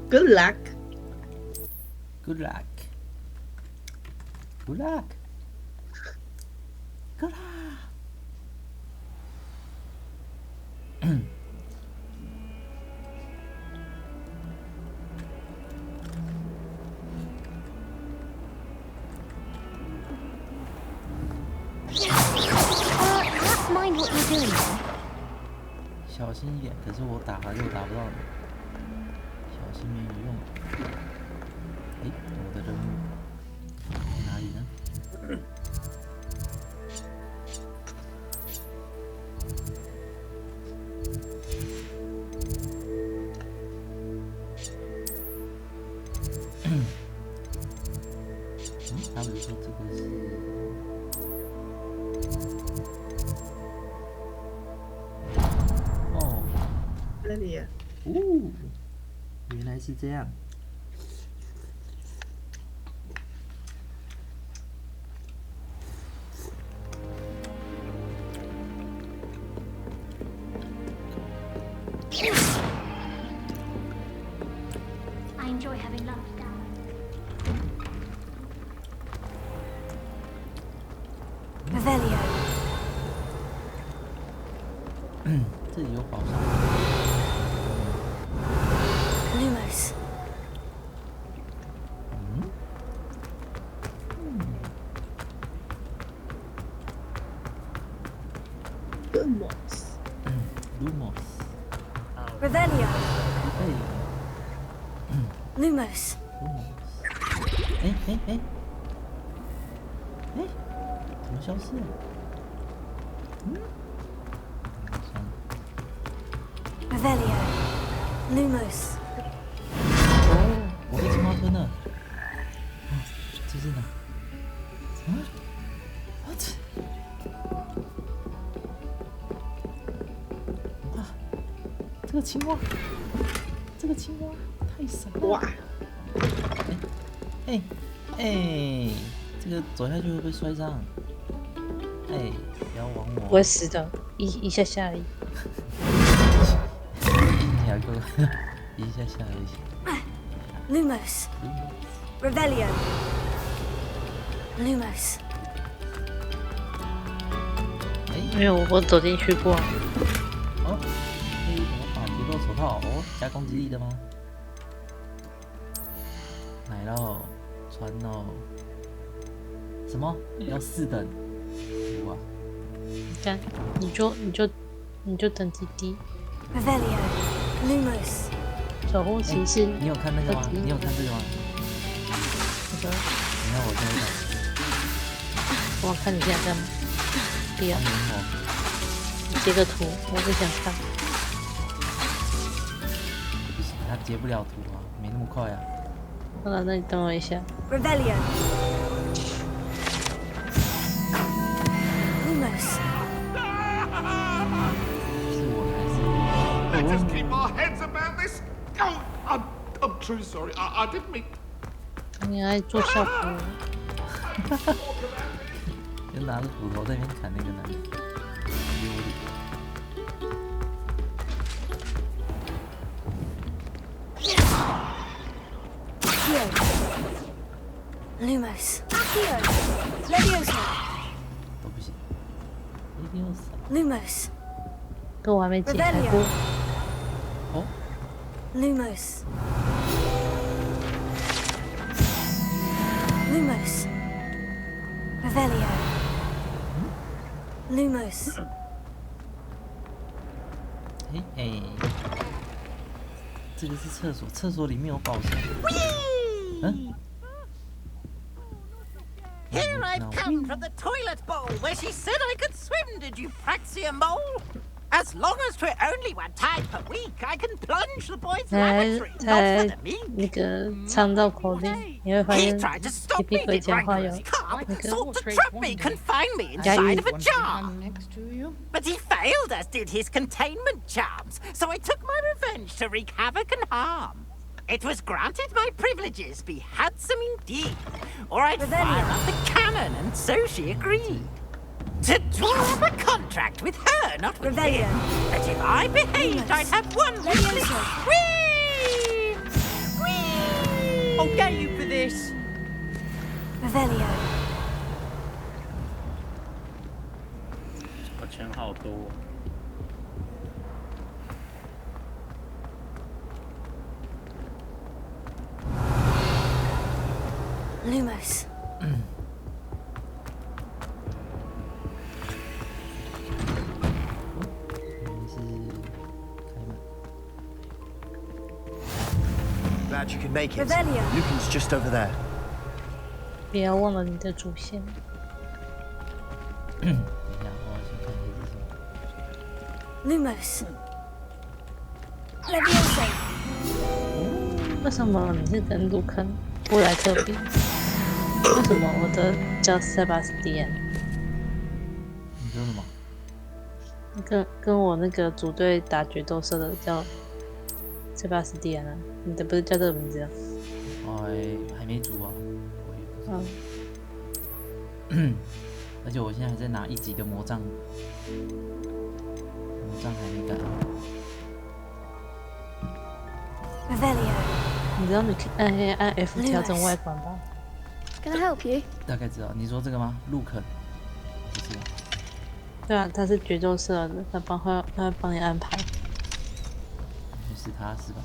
Good luck. Good luck. Good luck. Good luck. Mind what you're doing. 小心一点，可是我打了又打不到你，小心没有用。哎，我的任务在哪里呢？他们说这个是。那里啊，哦，原来是这样。I enjoy having lunch down. 这里有宝箱。Lumos. Lumos. Lumos。 Revelio. 哎 Lumos. ，Lumos。哎，怎么消失了？算了。 Revelio. Lumos. 哦，我被青蛙吞了。这是哪？啊 ？What？ 哇，这个青蛙太傻了。哇，哎，这个走下去会不会摔伤？哎，不要往我。不会死的，一下下而已。你还够，一下下而已。 Lumos. Revelio. Lumos. 哎，因为我走进去过。哦，黑魔法节奏手套哦，加攻击力的吗？来喽，穿喽。什么？要4等？哇！看，你就等滴滴。 Revelio. Lumos. 守护骑士，你有看那个吗？你有看这个吗？那个，你看我现在我看你现在干嘛？不要看，明我。你截个图，我不想看。不行，他截不了图啊，没那么快啊。好了，那你等我一下。 Revelio. Lumos. 是我还是？ Let us keep our heads about this. Oh, I'm truly sorry. I didn't mean. 你爱做效果。就拿着斧头在那边砍那个男的，丢脸。 Accio. Lumos. Accio. Leviosa. 都不行，一定要死。 Lumos. 可我还没解开过。哦， Lumos. Lumos. Revelio. Lumos. 哎，这个是厕所，厕所里面有宝箱。嗯。 Here I've come from the toilet bowl where she said I could swim, did you Praxia mole? As long as we're only one time per week, I can plunge the boys' 才 lavatory, not 才 for the meek. 那个唱到口令，你会发 He 现 tried to 皮 stop 皮 me, 鬼 did 讲话有 Rango's calm, 那个 sought to trap me, confine me inside of a jar. But he failed, as did his containment charms, so I took my revenge to wreak havoc and harm. It was granted my privileges be handsome indeed, or I'd fire up the cannon, and so she agreed. To draw up a contract with her, not with him, that if I behaved, I'd have one wish. Whee! I'll get you for this. Revelio. 我钱好多。 Lumos. 是开门。 Glad you could make it. Revelio. Lucan's just over there. 不要忘了你的主线。等一下，我先看一下是什么。 Lumos. Levioso. 为什么你是跟卢肯布莱特比？为什么我的叫 Sebastian？ 你说什么？跟我那个组队打决斗社的叫 Sebastian 啊，你的不是叫这个名字啊？还没煮啊，我也不知道。而且我现在还在拿1级的魔杖，魔杖还没改。 Revelio. 你知道你可以按 F 调整外观吧？ Can I help you? 大概知道，你说这个吗？陆肯，不是吧？对啊，他是决斗社的，他会帮你安排。就是他是吧？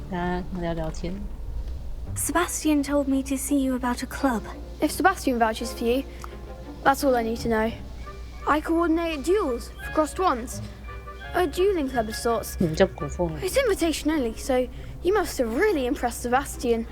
跟他聊聊天。 Sebastian told me to see you about a club. If Sebastian vouches for you, that's all I need to know. I coordinate duels for crossed ones. A dueling club of sorts. 你们叫古凤。 It's invitation only, so you must have really impressed Sebastian.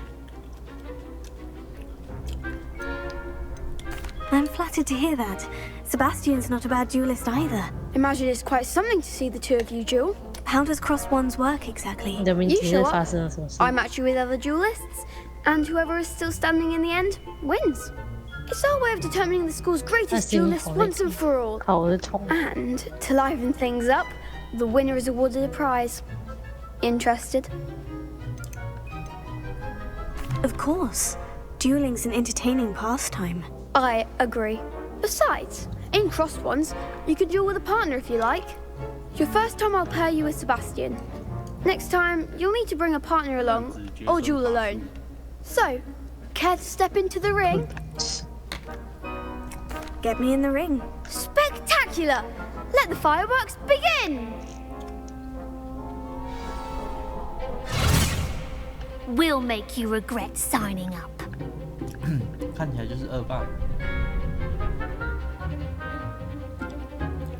I'm flattered to hear that. Sebastian's not a bad duelist either. Imagine it's quite something to see the two of you duel. How does cross ones work exactly? 你的名 You 字 show 是 up. 发生了什么事？ I match you with other duelists, and whoever is still standing in the end wins. It's our way of determining the school's greatest That's duelist once and for all. 好，我的宠。 And to liven things up, the winner is awarded a prize. Interested? Of course. Dueling's an entertaining pastime. I agree. Besides, in crossed ones, you could duel with a partner if you like. Your first time I'll pair you with Sebastian. Next time, you'll need to bring a partner along, or duel alone. So, care to step into the ring? Get me in the ring. Spectacular! Let the fireworks begin! We'll make you regret signing up. 看起来就是恶霸。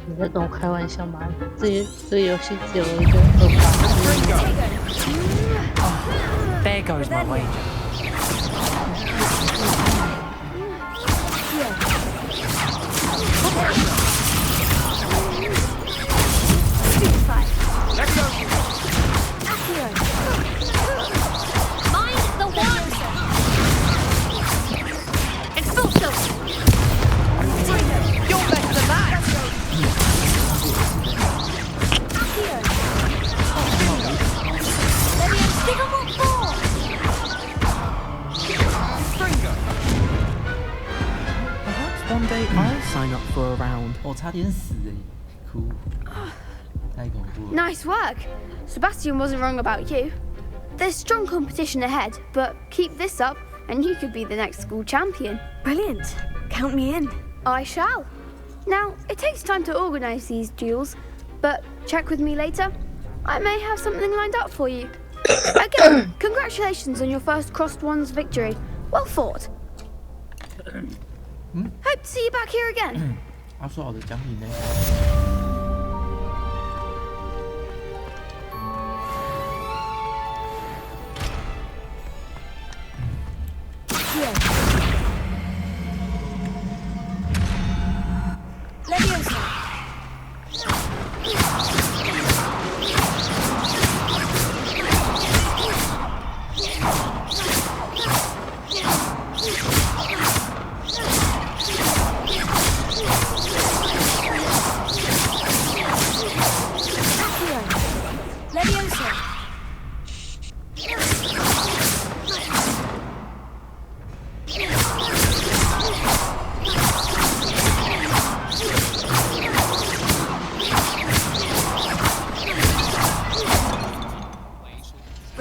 你在跟我开玩笑吗？这个游戏只有一个恶霸。 There goes my wager. Mind the one! Expulso! You're better than that! Unspeakable force! Perhaps one day I'll sign up for a round. 哦，差点死哎，哭，太恐怖了。 Nice work. Sebastian wasn't wrong about you. There's strong competition ahead, but keep this up and you could be the next school champion. Brilliant. Count me in. I shall. Now, it takes time to organise these duels, but check with me later. I may have something lined up for you. Again, congratulations on your first Crossed Ones victory. Well fought. Hope to see you back here again. 他说好的奖品呢？ Leviosa.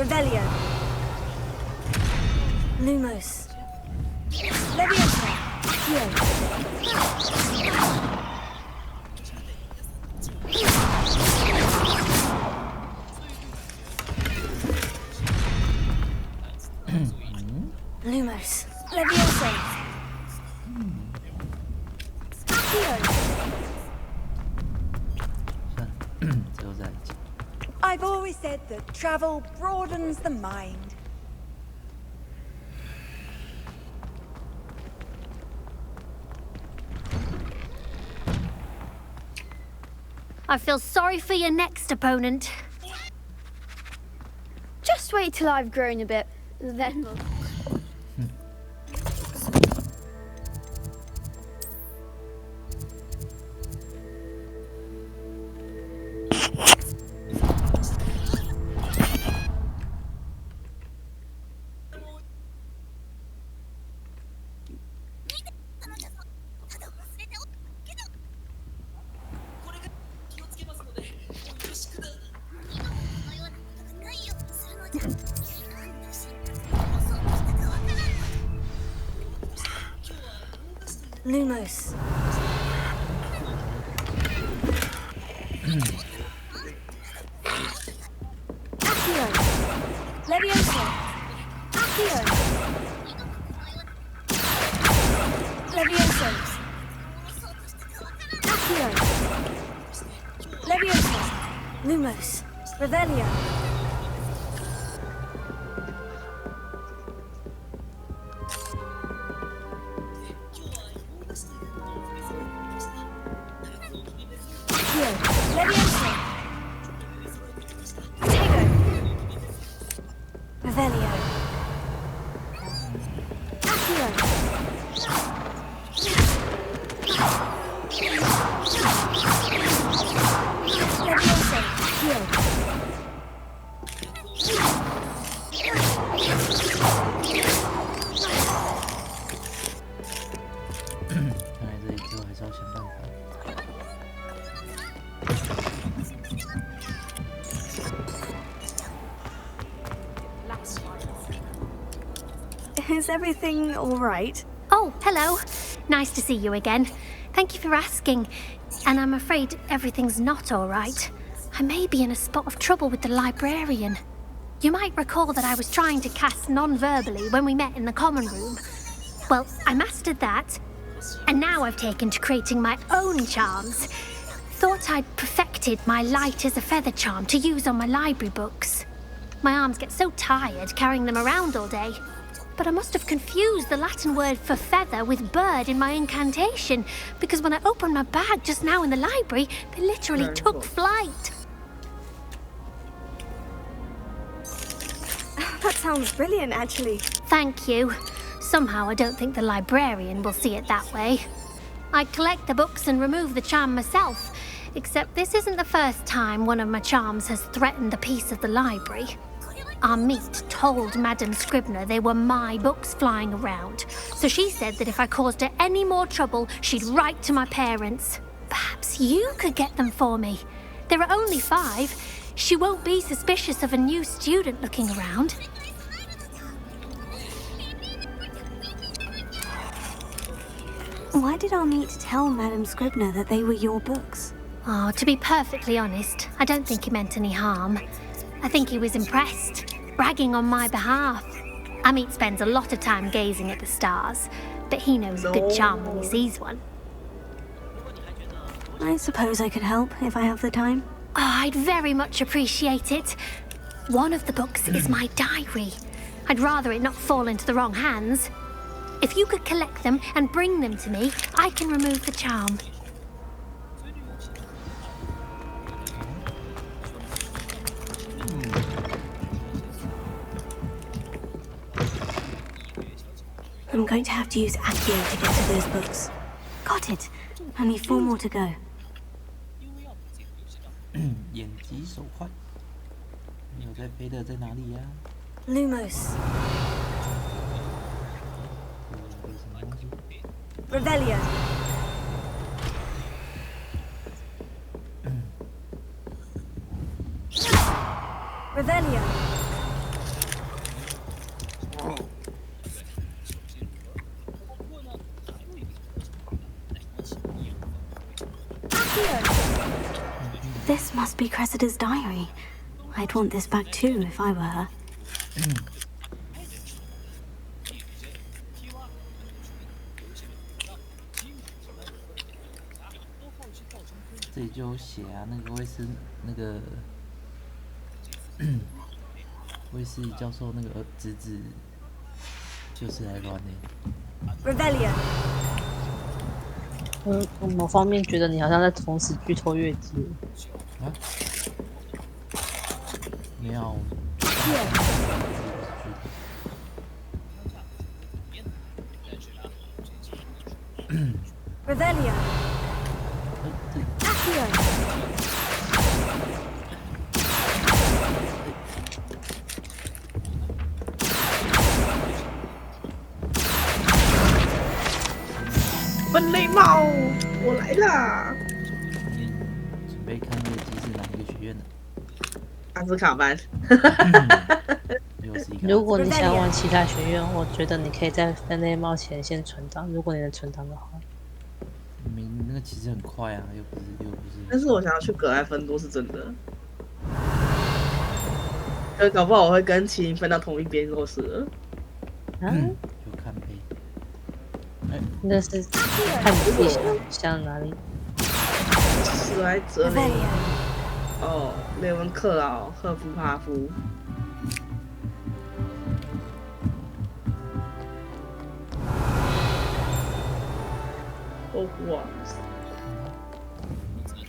Revelio. Lumos. Leviosa. Accio. Lumos. Leviosa. Accio. 最后再来讲。 I've always said that travel broadens the mind. I feel sorry for your next opponent. Just wait till I've grown a bit, then we'll... Lumos. Accio. Leviosa. Accio. Leviosa. Accio. Leviosa. Lumos. Revelio. Leviosa. Tego. Revelio. Accio. Leviosa. Accio. 看来这里之后还是要想办法。 Is everything all right? Oh, hello. Nice to see you again. Thank you for asking. And I'm afraid everything's not all right. I may be in a spot of trouble with the librarian. You might recall that I was trying to cast non-verbally when we met in the common room. Well, I mastered that. And now I've taken to creating my own charms. Thought I'd perfected my light as a feather charm to use on my library books. My arms get so tired carrying them around all day. But I must have confused the Latin word for feather with bird in my incantation, because when I opened my bag just now in the library, they literally took flight. That sounds brilliant, actually. Thank you. Somehow I don't think the librarian will see it that way. I collect the books and remove the charm myself, except this isn't the first time one of my charms has threatened the peace of the library. Our meet told Madame Scribner they were my books flying around, so she said that if I caused her any more trouble, she'd write to my parents. Perhaps you could get them for me. There are only 5. She won't be suspicious of a new student looking around. Why did our meet tell Madame Scribner that they were your books? Oh, to be perfectly honest, I don't think he meant any harm. I think he was impressed, bragging on my behalf. Amit spends a lot of time gazing at the stars, but he knows a good charm when he sees one. I suppose I could help if I have the time. Oh, I'd very much appreciate it. One of the books is my diary. I'd rather it not fall into the wrong hands. If you could collect them and bring them to me, I can remove the charm. I'm going to have to use Accio to get to those books. Got it. Only 4 more to go. 眼疾手快，你有在飞的在哪里呀、 Lumos. 有什么东西？ Revelio. Revelio. This must be Cressida's diary. I'd want this back too if I were her. 这里就有写啊，那个那个卫斯理教授那个侄子就是来乱的。 Revelio. 某方面觉得你好像在同时剧透月姬。啊？没有。Revelio. Accio. 分类帽，我来啦！准备看月姬是哪一个学院的？阿兹卡班。又是一个。如果你想玩其他学院，我觉得你可以在分类帽前先存档，如果你能存档的话。你那个其实很快啊，又不是。但是我想要去格莱芬多是真的。搞不好我会跟麒麟分到同一边就是了。嗯。有看杯。那是看你自己想哪里。史莱哲林。哦，雷文克劳、赫夫帕夫。哇！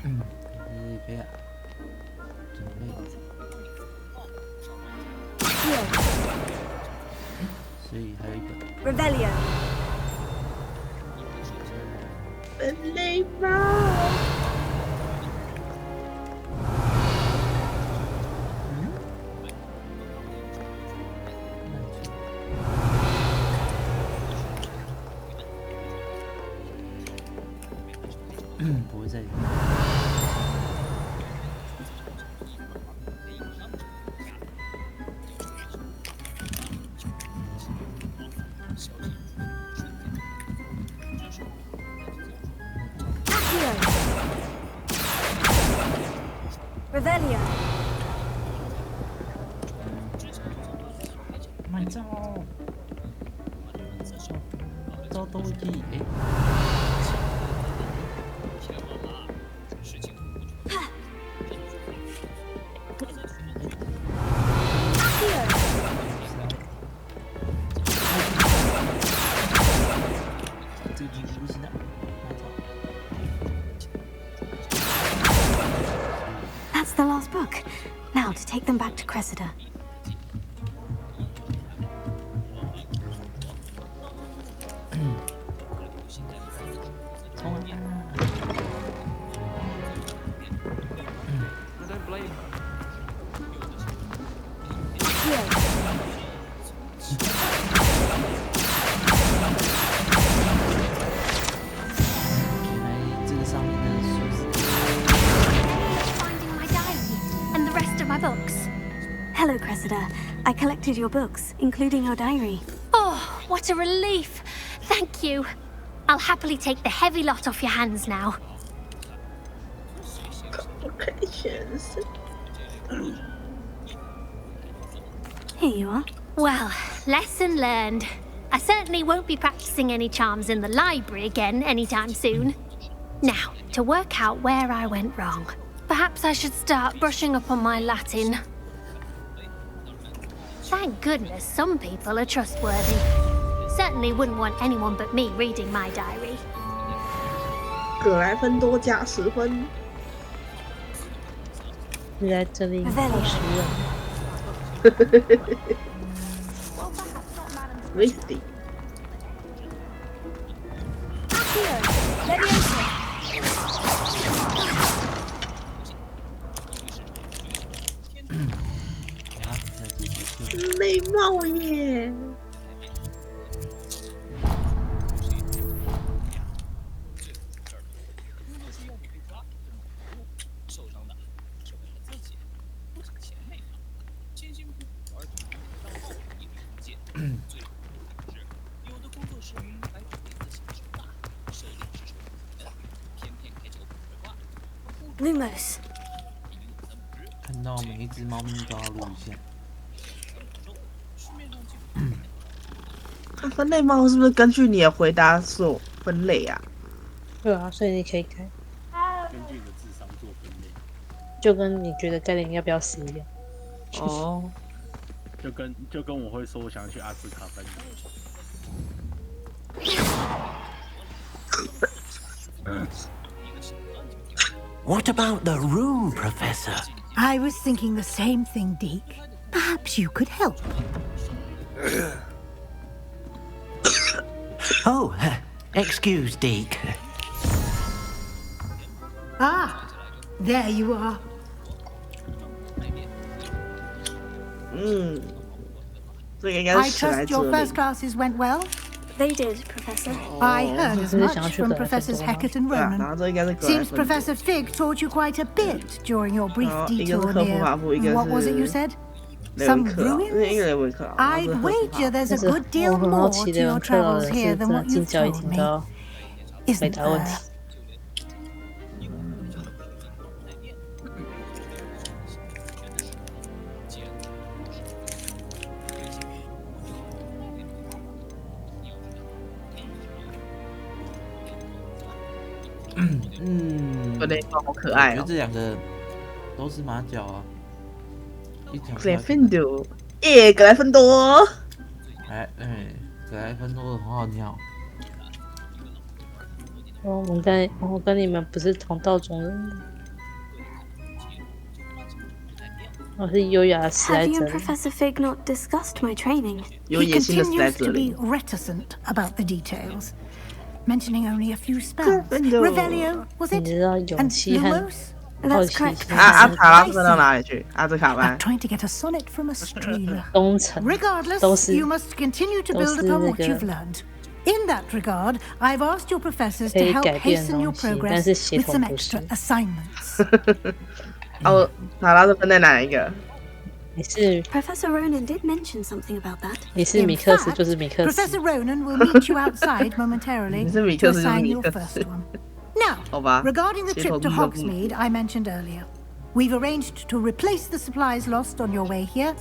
预备啊，准备。所以还有一个。Revelio. 分类帽。不会在里面。Revelio. 买照。照都可以。That's the last book. Now to take them back to Cressida. I don't blame her. 原来这个上面的数字。Finding my diary and the rest of my books. Hello, Cressida. I collected your books, including your diary. Oh, what a relief! Thank you. I'll happily take the heavy lot off your hands now. Complications. Here you are. Well, lesson learned. I certainly won't be practicing any charms in the library again anytime soon. Now, to work out where I went wrong. Perhaps I should start brushing up on my Latin. Thank goodness some people are trustworthy. Certainly wouldn't want anyone but me reading my diary. 格莱芬多加10分。你在这里20人。Risky。美貌耶！ Lumos. 看到每一只猫咪都要录一下。分类猫是不是根据你的回答所分类啊？对啊，所以你可以开，根据你的智商做分类，就跟你觉得该人要不要死一样。哦，就跟我会说我想去阿兹卡班。What about the room, Professor? I was thinking the same thing, Deke. Perhaps you could help. Oh, excuse, Deke. Ah, there you are. 这个应该 I 是史莱 trust 哲 your 林 first classes went well. They did, Professor. I heard as much from Professors Hecat and 对啊，然 Ronan. 后这应该是格莱 Seems 芬多。 Professor Fig taught you quite a bit during your brief 然后一个是 detour 克服法服，一 near. 个 What was it you 是 said? 雷 Some 文克劳，一 ruins? 个雷文克劳，然后是 I'd 克服 wager 法 there's a 但是 good 我 deal 很好 more 奇 to 雷 your 文克劳 travels 的 here 是 than 真的 what 进 you've 教一 told 听 me. 到回 Isn't 答问题 there?。分类猫好可爱哦。我觉得这两个都是马脚啊。一讲格莱芬多，耶，格莱芬多。格莱芬多很好尿。我跟你们不是同道中人。我是优雅的史莱 Have you 哲 and 林。 Professor Fig not discussed my training? 有 He 野心的史莱 continues 哲 to be 林。 reticent about the details, mentioning only a few spells. Gryffindor. Revelio, was 你 it? 知道勇 And 气和 Lumos? 好 That's 奇 correct. 心阿和塔拉分到哪里去？阿兹卡 I'm 班。 trying to get a sonnet from a streamer. 忠诚 Regardless, 都是 you must continue to 都 build 是 upon 那 what 个 you've learned. In that regard, I've asked your professors 可 to 以 help 改变 hasten 的 your 东西，但 progress 是协 with 同 some 不 extra 是。 assignments. 哦，塔拉是分在哪一个？你是 Professor Ronan did mention something about that. 你是 In 米克斯 fact, 就是米克斯。 Professor Ronan will meet you outside momentarily 你是米 to 克斯就是 assign 米 your 克 first 斯。 one. Now, 好吧。 regarding the 协 trip 同 to 俱乐部。 Hogsmeade I mentioned earlier, we've arranged to replace the supplies lost on your way here,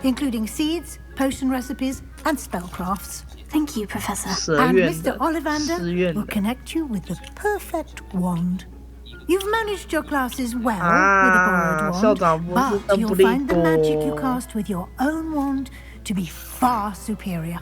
including seeds, potion recipes, and spellcrafts. Thank you, Professor. 蛇 And 院 Mr. 的， Ollivander 寺院 will 的。 connect you with the perfect wand. You've managed your classes well with a 啊， borrowed 校 wand, 长不是 but 邓布 you'll 利 find the magic you 多。 cast with your own wand to be far superior.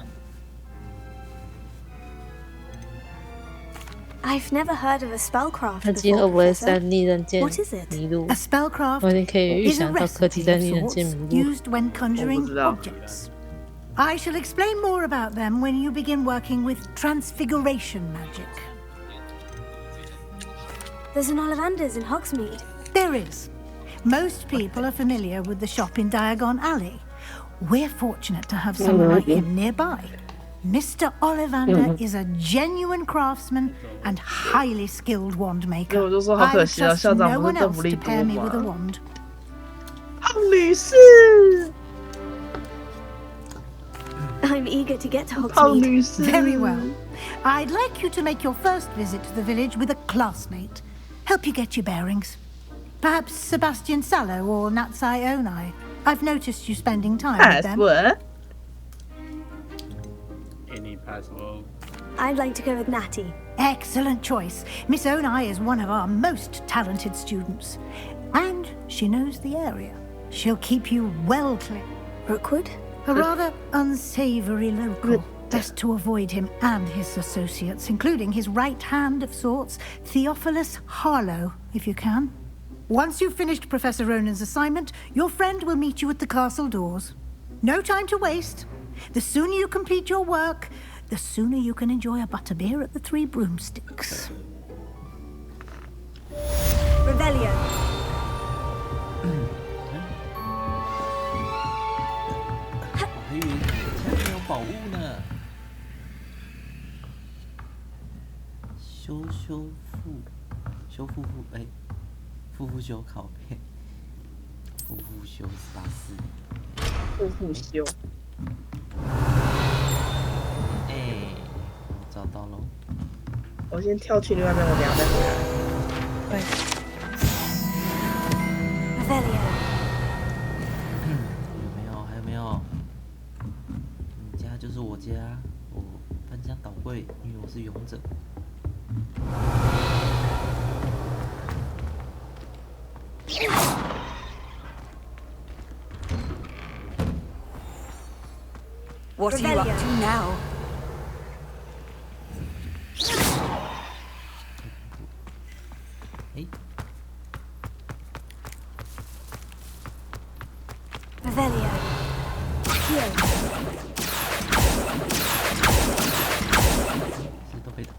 I've never heard of a spellcraft 那今后 before, 不会 Professor. 在逆刃剑 What is it? 迷路 A。spellcraft 我已经可以预 is a 想到科技 recipe 在 of 逆刃 sorts 剑迷路。 used when conjuring 我不知道。 objects. I shall explain more about them when you begin working with transfiguration magic. There's an Ollivander's in Hogsmeade. There is. Most people are familiar with the shop in Diagon Alley. We're fortunate to have someone like him nearby. Mr. Ollivander is a genuine craftsman and highly skilled wand 对， maker. 我就说好 I 可 would 惜啊， trust 校长 no 不是 one 邓 else 布 to 利 pair 多 me with a 吗？ wand. 胖女士， I'm eager to get to 胖 Hogsmeade. 女士。 Very well. I'd like you to make your first visit to the village with a classmate. Help you get your bearings. Perhaps Sebastian Sallow or Natsai Onai. I've noticed you spending time with them. Password. Any password? I'd like to go with Natty. Excellent choice. Miss Onai is one of our most talented students. And she knows the area. She'll keep you well clear. Rookwood? A rather unsavory local. Best to avoid him and his associates, including his right hand of sorts, Theophilus Harlow, if you can. Once you've finished Professor Ronan's assignment, your friend will meet you at the castle doors. No time to waste. The sooner you complete your work, the sooner you can enjoy a butterbeer at the Three Broomsticks. Revelio. 我还以为前面有宝物呢。复修拷贝，复修1484。复修。到喽。我先跳去另外一边，我等下再回来。对。Revelio. 有没有？还有没有？你家就是我家，我翻箱倒柜，因为我是勇者。What are you up to now? Revelio. Accio. 都被打。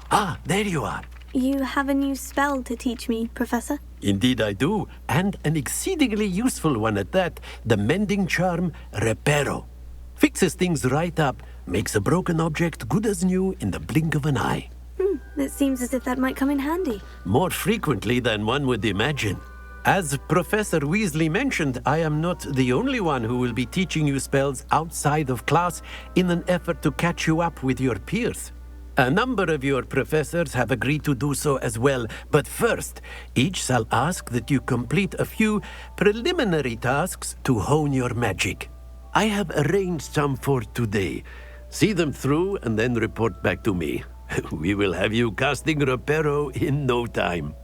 Ah, there you are. You have a new spell to teach me, Professor? Indeed I do, and an exceedingly useful one at that. The mending charm, Reparo. Fixes things right up, makes a broken object good as new in the blink of an eye. It seems as if that might come in handy. More frequently than one would imagine. As Professor Weasley mentioned, I am not the only one who will be teaching you spells outside of class in an effort to catch you up with your peers. A number of your professors have agreed to do so as well, but first, each shall ask that you complete a few preliminary tasks to hone your magic. I have arranged some for today. See them through and then report back to me. We will have you casting Reparo in no time.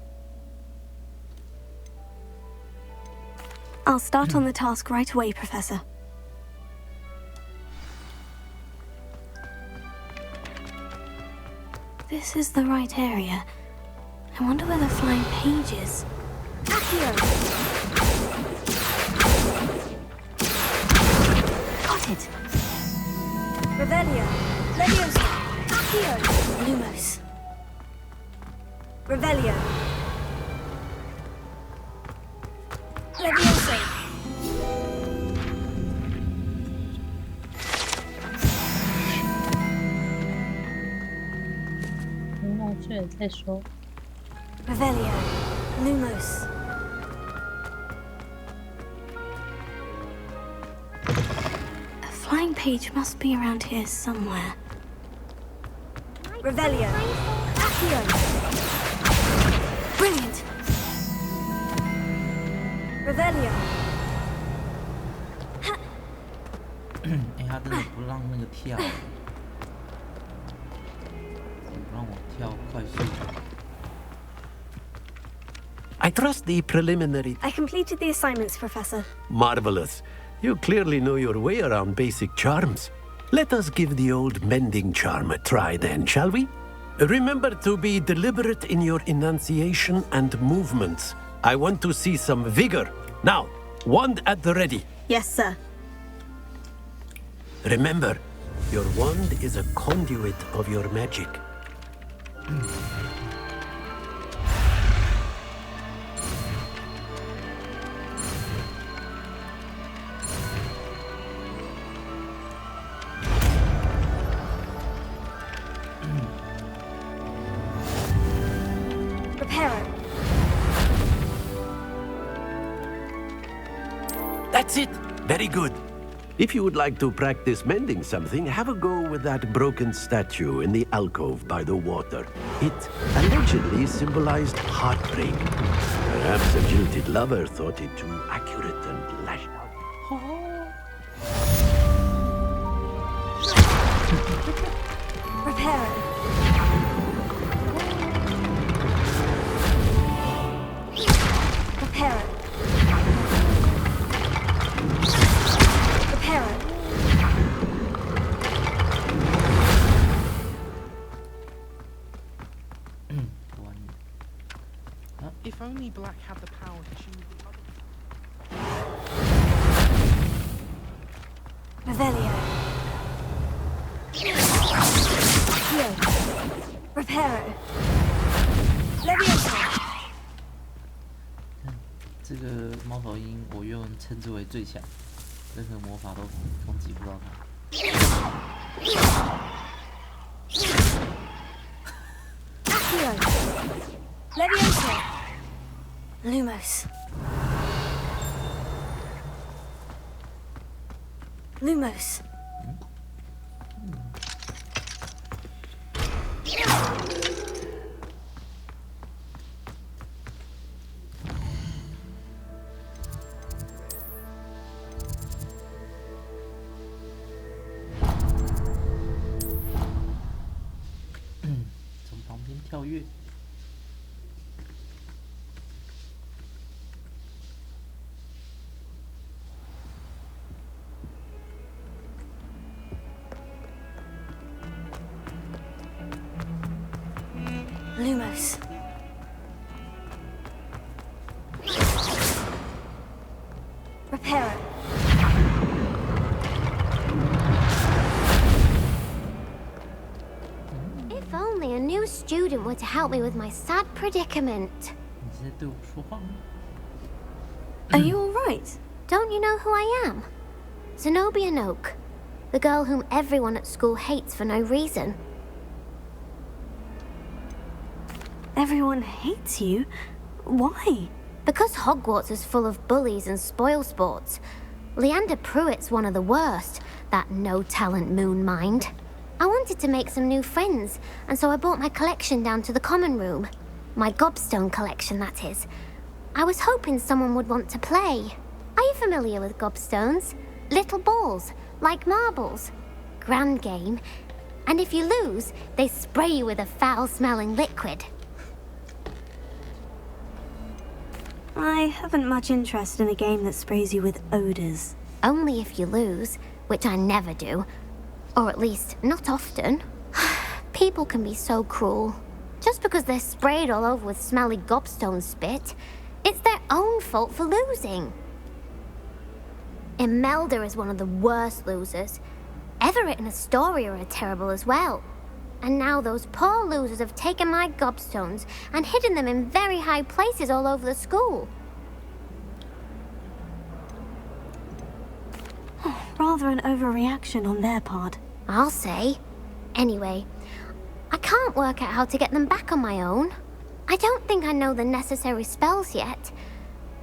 I'll start on the task right away, Professor. This is the right area. I wonder where the flying page is. Accio! Got it! Revelio. Leviosa. Accio! Lumos. Revelio. Leviosa. 弄醉了再说。 Revelio. Lumos. A flying page must be around here somewhere. Revelio. Accio! Brilliant! Revelio. 哎，他真的不让那个跳，不让我跳快速。 I trust the preliminary... I completed the assignments, Professor. Marvelous. You clearly know your way around basic charms. Let us give the old mending charm a try then, shall we? Remember to be deliberate in your enunciation and movements. I want to see some vigor. Now, wand at the ready. Yes, sir. Remember, your wand is a conduit of your magic. Reparo. That's it. Very good. If you would like to practice mending something, have a go with that broken statue in the alcove by the water. It allegedly symbolized heartbreak. Perhaps a jilted lover thought it too accurate and lashed out. Reparo. Reparo. Reparo. If only Black had the power to choose the other. Revelio. Accio. Reparo. Leviosa. 这个猫头鹰，我愿称之为最强，任何魔法都攻击不到它。 Accio. Leviosa. Lumos. Lumos.跳跃。Lumos. Reparo. If only a new student were to help me with my sad predicament. 你是在对我说话吗？ Are you alright? Don't you know who I am? Zenobia Noak, the girl whom everyone at school hates for no reason. Everyone hates you? Why? Because Hogwarts is full of bullies and spoilsports. Leander Pruitt's one of the worst, that no-talent moon mind. I wanted to make some new friends, and so I brought my collection down to the common room. My gobstone collection, that is. I was hoping someone would want to play. Are you familiar with gobstones? Little balls, like marbles. Grand game. And if you lose, they spray you with a foul-smelling liquid. I haven't much interest in a game that sprays you with odors. Only if you lose, which I never do. Or at least, not often. People can be so cruel. Just because they're sprayed all over with smelly gobstone spit, it's their own fault for losing. Imelda is one of the worst losers. Everett and Astoria are terrible as well. And now those poor losers have taken my gobstones and hidden them in very high places all over the school. Rather an overreaction on their part. I'll say. Anyway, I can't work out how to get them back on my own. I don't think I know the necessary spells yet.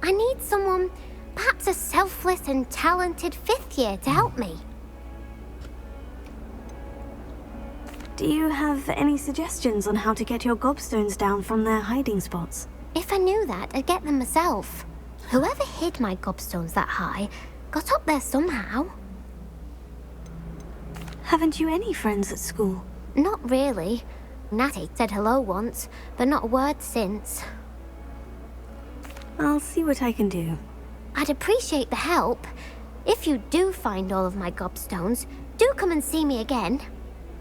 I need someone, perhaps a selfless and talented 5th year to help me. Do you have any suggestions on how to get your gobstones down from their hiding spots? If I knew that, I'd get them myself. Whoever hid my gobstones that high got up there somehow. Haven't you any friends at school? Not really. Natty said hello once, but not a word since. I'll see what I can do. I'd appreciate the help. If you do find all of my gobstones, do come and see me again.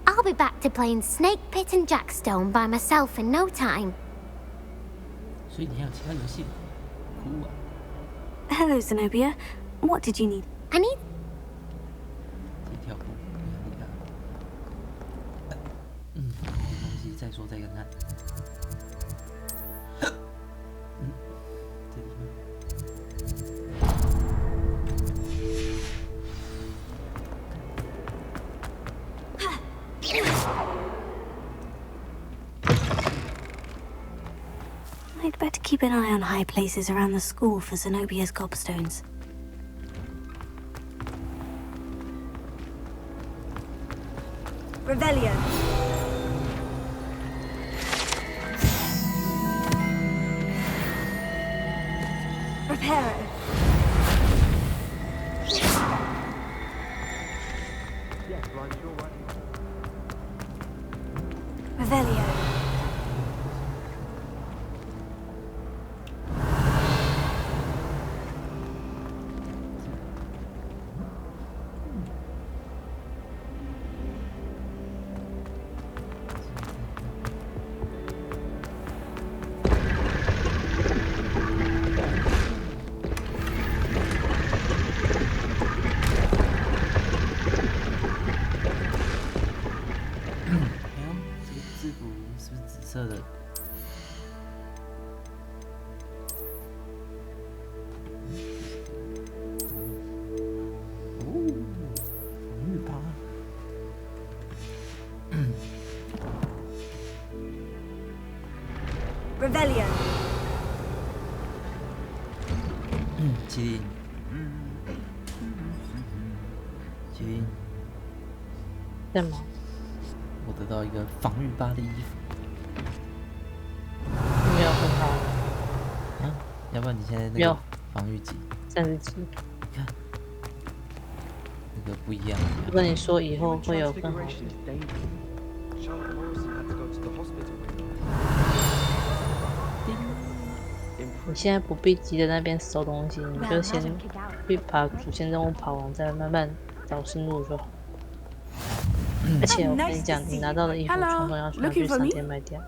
I'll be back to playing Snake Pit and Jackstone by myself in no time. 所以你还有其他游戏？酷啊！ Hello, Zenobia. What did you need? I need... 自己跳步，你很厉害。有东西再说再看看。这里吗？ I'd better keep an eye on high places around the school for Zenobia's gobstones. Revelio. Reparo. Yes, right, sure, right. Revelio. Revelio. 麒麟。决定干嘛？我得到一个防御8的衣服。没有很好啊？要不然你现在那有个防御几？37。看，那个不一样。我跟你说，以后会有更好的。 Charlotte Morrison had to go to the hospital. 你现在不必急着那边收东西，你就先去把主线任务跑完，再慢慢找新路就好。而且我跟你讲，你拿到的衣服统统要拿去商店卖掉。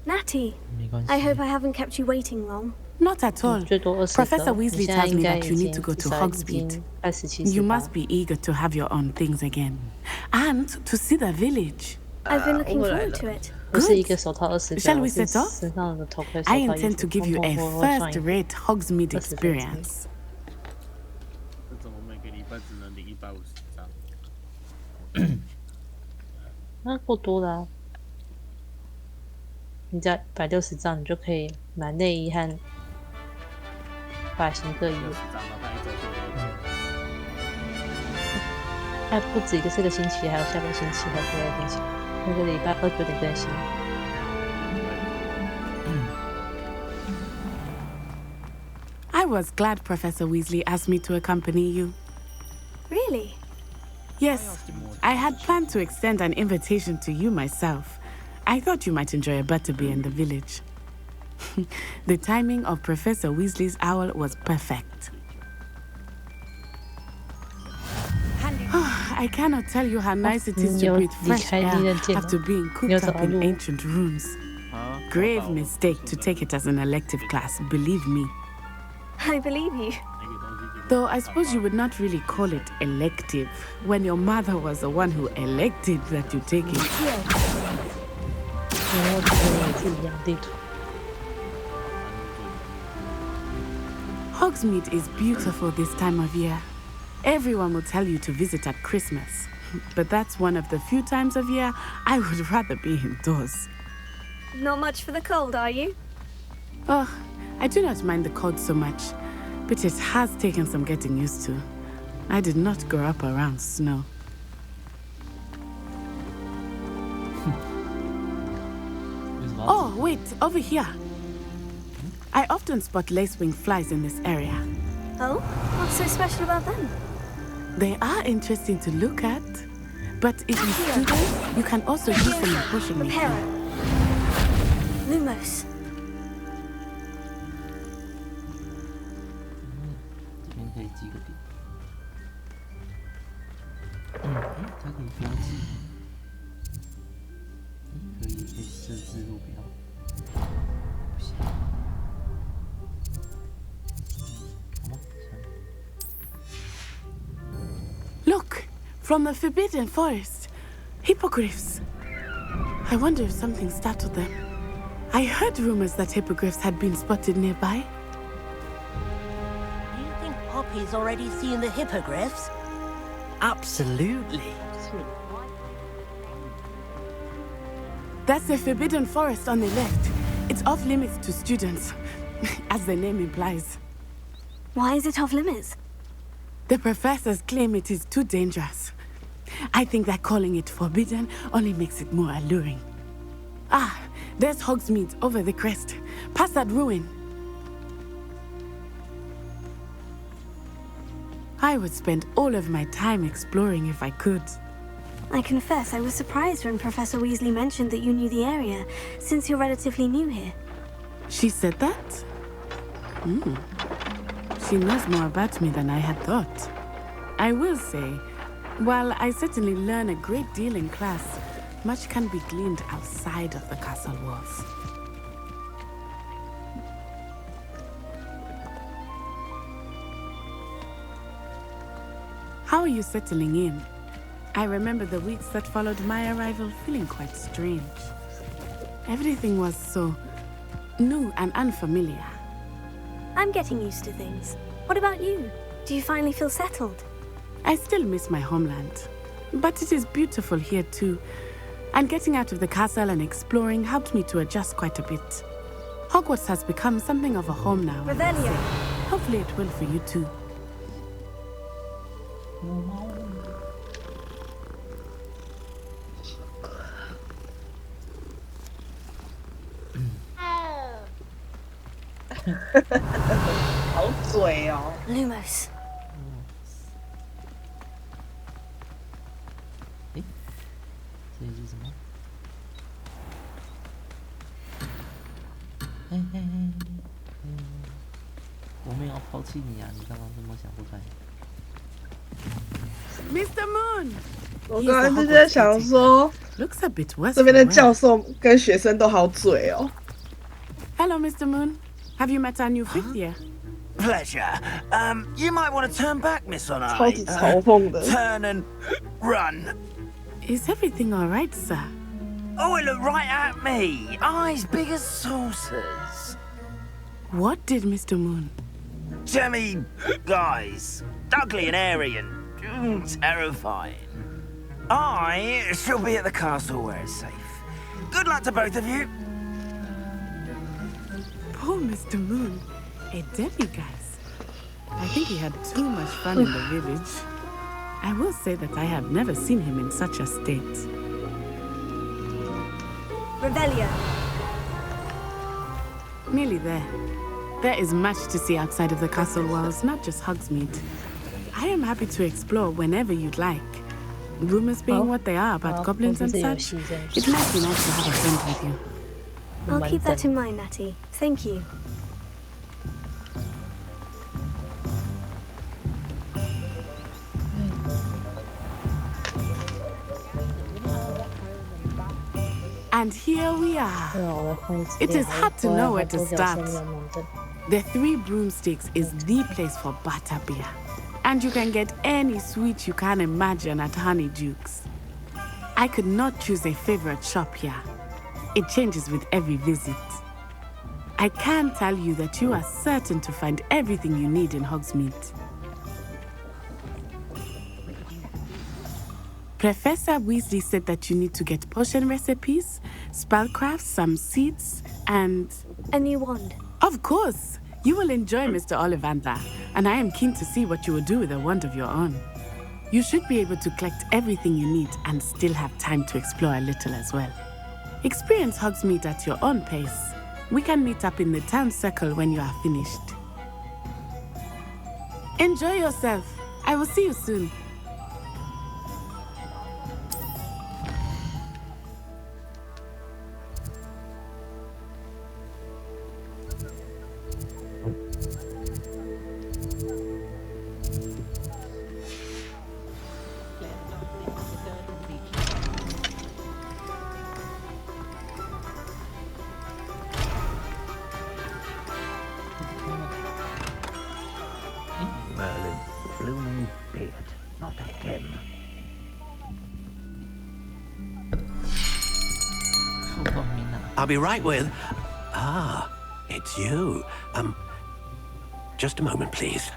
Natty, I hope I haven't kept you waiting long. Not at all. Professor Weasley tells me that you need to go to Hogsmeade. You must be eager to have your own things again. And to see the village. I've been looking forward to it. Shall we set off? I intend to give you a first-rate Hogsmeade experience. 这怎么每个礼拜只能领150张？那够多了啊！你只要160张，你就可以买内衣和发型各衣。还不止一个这个星期，还有下个星期，还有第二个星期，那个礼拜29点更新。I was glad Professor Weasley asked me to accompany you. Really? Yes, I had planned to extend an invitation to you myself. I thought you might enjoy a butterbeer in the village. The timing of Professor Weasley's owl was perfect. I cannot tell you how nice it is to breathe fresh air after being cooped up in ancient rooms. Grave mistake to take it as an elective class, believe me. I believe you. Though I suppose you would not really call it elective when your mother was the one who elected that you take it. Hogsmeade is beautiful this time of year. Everyone will tell you to visit at Christmas, but that's one of the few times of year I would rather be indoors. Not much for the cold, are you? Oh, I do not mind the cold so much, but it has taken some getting used to. I did not grow up around snow. Oh, wait, over here. I often spot lacewing flies in this area. Oh? What's so special about them? They are interesting to look at, but if you do them, you can also use them in pushing me. Lumos. 这边可以记个点。它可以标记。可以设置路标。不行。Look, from the Forbidden Forest, hippogriffs. I wonder if something startled them. I heard rumors that hippogriffs had been spotted nearby. Do you think Poppy's already seen the hippogriffs? Absolutely. That's the Forbidden Forest on the left. It's off limits to students, as the name implies. Why is it off limits? The professors claim it is too dangerous. I think that calling it forbidden only makes it more alluring. Ah, there's Hogsmeade over the crest, past that ruin. I would spend all of my time exploring if I could. I confess I was surprised when Professor Weasley mentioned that you knew the area, since you're relatively new here. She said that? She knows more about me than I had thought. I will say, while I certainly learn a great deal in class, much can be gleaned outside of the castle walls. How are you settling in? I remember the weeks that followed my arrival feeling quite strange. Everything was so new and unfamiliar. I'm getting used to things. What about you? Do you finally feel settled? I still miss my homeland, but it is beautiful here too. And getting out of the castle and exploring helped me to adjust quite a bit. Hogwarts has become something of a home now. Revelio. Hopefully it will for you too. 母猫。好嘴哦。Lumos. 诶，这是什么？嘿嘿嘿，我没有要抛弃你啊，你干嘛这么想不开 Mr. Moon， 我刚刚就在想说， looks a bit worse. 这边的教授跟学生都好嘴哦。Hello, Mr. Moon. Have you met our new fifth year? Pleasure. You might want to turn back, Miss Onai. 超级嘲讽的。 Turn and run. Is everything all right, sir? Oh, it looked right at me. Eyes big as saucers. What did Mr. Moon? Jemmy guys. Ugly and airy and terrifying. I shall be at the castle where it's safe. Good luck to both of you. Poor Mr. Moon. A demiguise. I think he had too much fun in the village. I will say that I have never seen him in such a state. Revelio. Nearly there. There is much to see outside of the castle walls, not just Hogsmeade. I am happy to explore whenever you'd like. Rumors being what they are about goblins and such, it might be nice to have a friend with you. I'll keep that in mind, Natty. Thank you. And here we are. It is hard to know where to start. The Three Broomsticks is the place for butterbeer. And you can get any sweet you can imagine at Honeydukes. I could not choose a favorite shop here. It changes with every visit. I can tell you that you are certain to find everything you need in Hogsmeade. Professor Weasley said that you need to get potion recipes, spellcrafts, some seeds, and... A new wand. Of course! You will enjoy Mr. Ollivander, and I am keen to see what you will do with a wand of your own. You should be able to collect everything you need and still have time to explore a little as well. Experience Hogsmeade at your own pace. We can meet up in the town circle when you are finished. Enjoy yourself. I will see you soon. Merlin, blooming beard, not him. I'll be right with... Ah, it's you. Just a moment, please.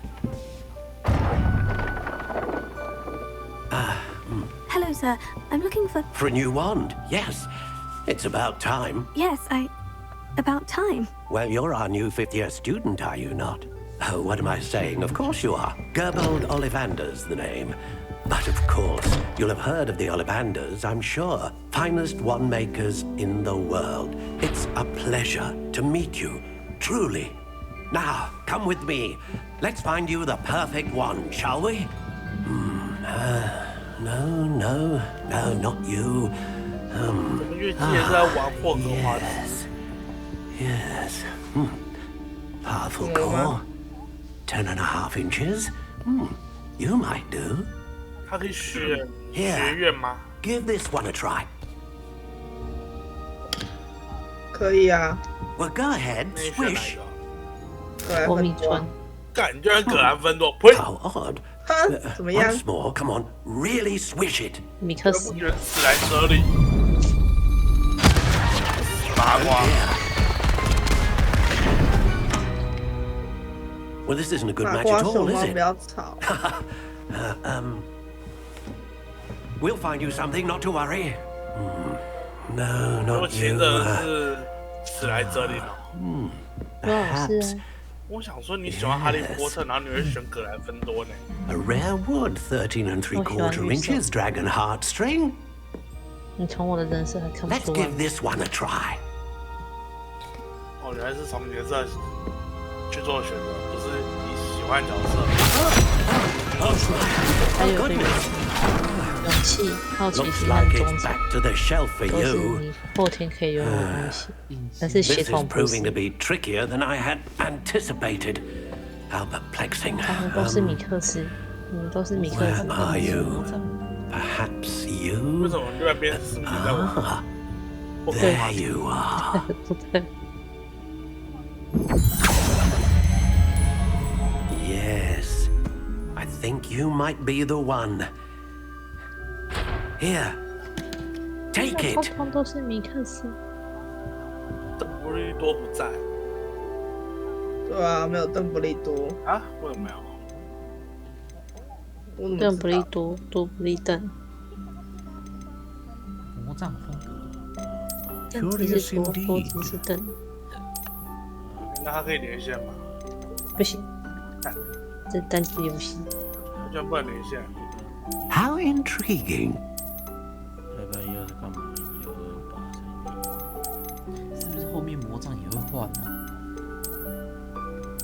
Hello, sir. I'm looking for... For a new wand, yes. It's about time. Yes, about time. Well, you're our new fifth-year student, are you not? Oh, what am I saying? Of course you are. Gerbold Ollivander's the name. But of course, you'll have heard of the Ollivanders, I'm sure. Finest wand makers in the world. It's a pleasure to meet you, truly. Now, come with me. Let's find you the perfect wand, shall we? No, not you. Yes. Powerful core. 10.5 inches. You might do. 他可以学院吗？ Give this one a try. 可以啊。 Well, go ahead, swish. 葛兰芬多。感觉葛兰芬多。 How odd. 怎么样 Once more, come on, really swish it. 米克斯。史莱哲林。麻瓜。 Well, this isn't a good match at all, is it? 不要吵。We'll find you something, not to worry. No, not you. Perhaps 我想说你喜欢哈利波特，然后你会选格兰芬多呢？ A rare wood, 13 3/4 inches, dragon heartstring. 你从我的人设还看不 Let's 出来。 give this one a try. 哦，原来是从颜色去做选择，不是你喜欢角色。还有对勇气、好奇 Looks 心和 like 忠 it's 诚， back to the shelf for 都是 you. 你后天可以拥有的东西，但是 This 血 is 统不是 proving。to be trickier than I had anticipated. How perplexing. 他们都是米克斯，你们都是米克 Where 斯。 are you? Perhaps 为 you? 什么另外一边是你在玩？ Ah, there you are. 不对， Yes, I think you might be the one. Here, take 通 it. 通都是米克斯。邓布利多不在对啊，没有邓布利多，啊？为什么没有？我怎么邓布利知道？多，多布利邓，魔杖风格。邓只是多，多只是邓，那他可以连线吗？不行，这单机游戏。他居然不能连线。 How intriguing. 120是干嘛？12831，是不是后面魔杖也会换呢？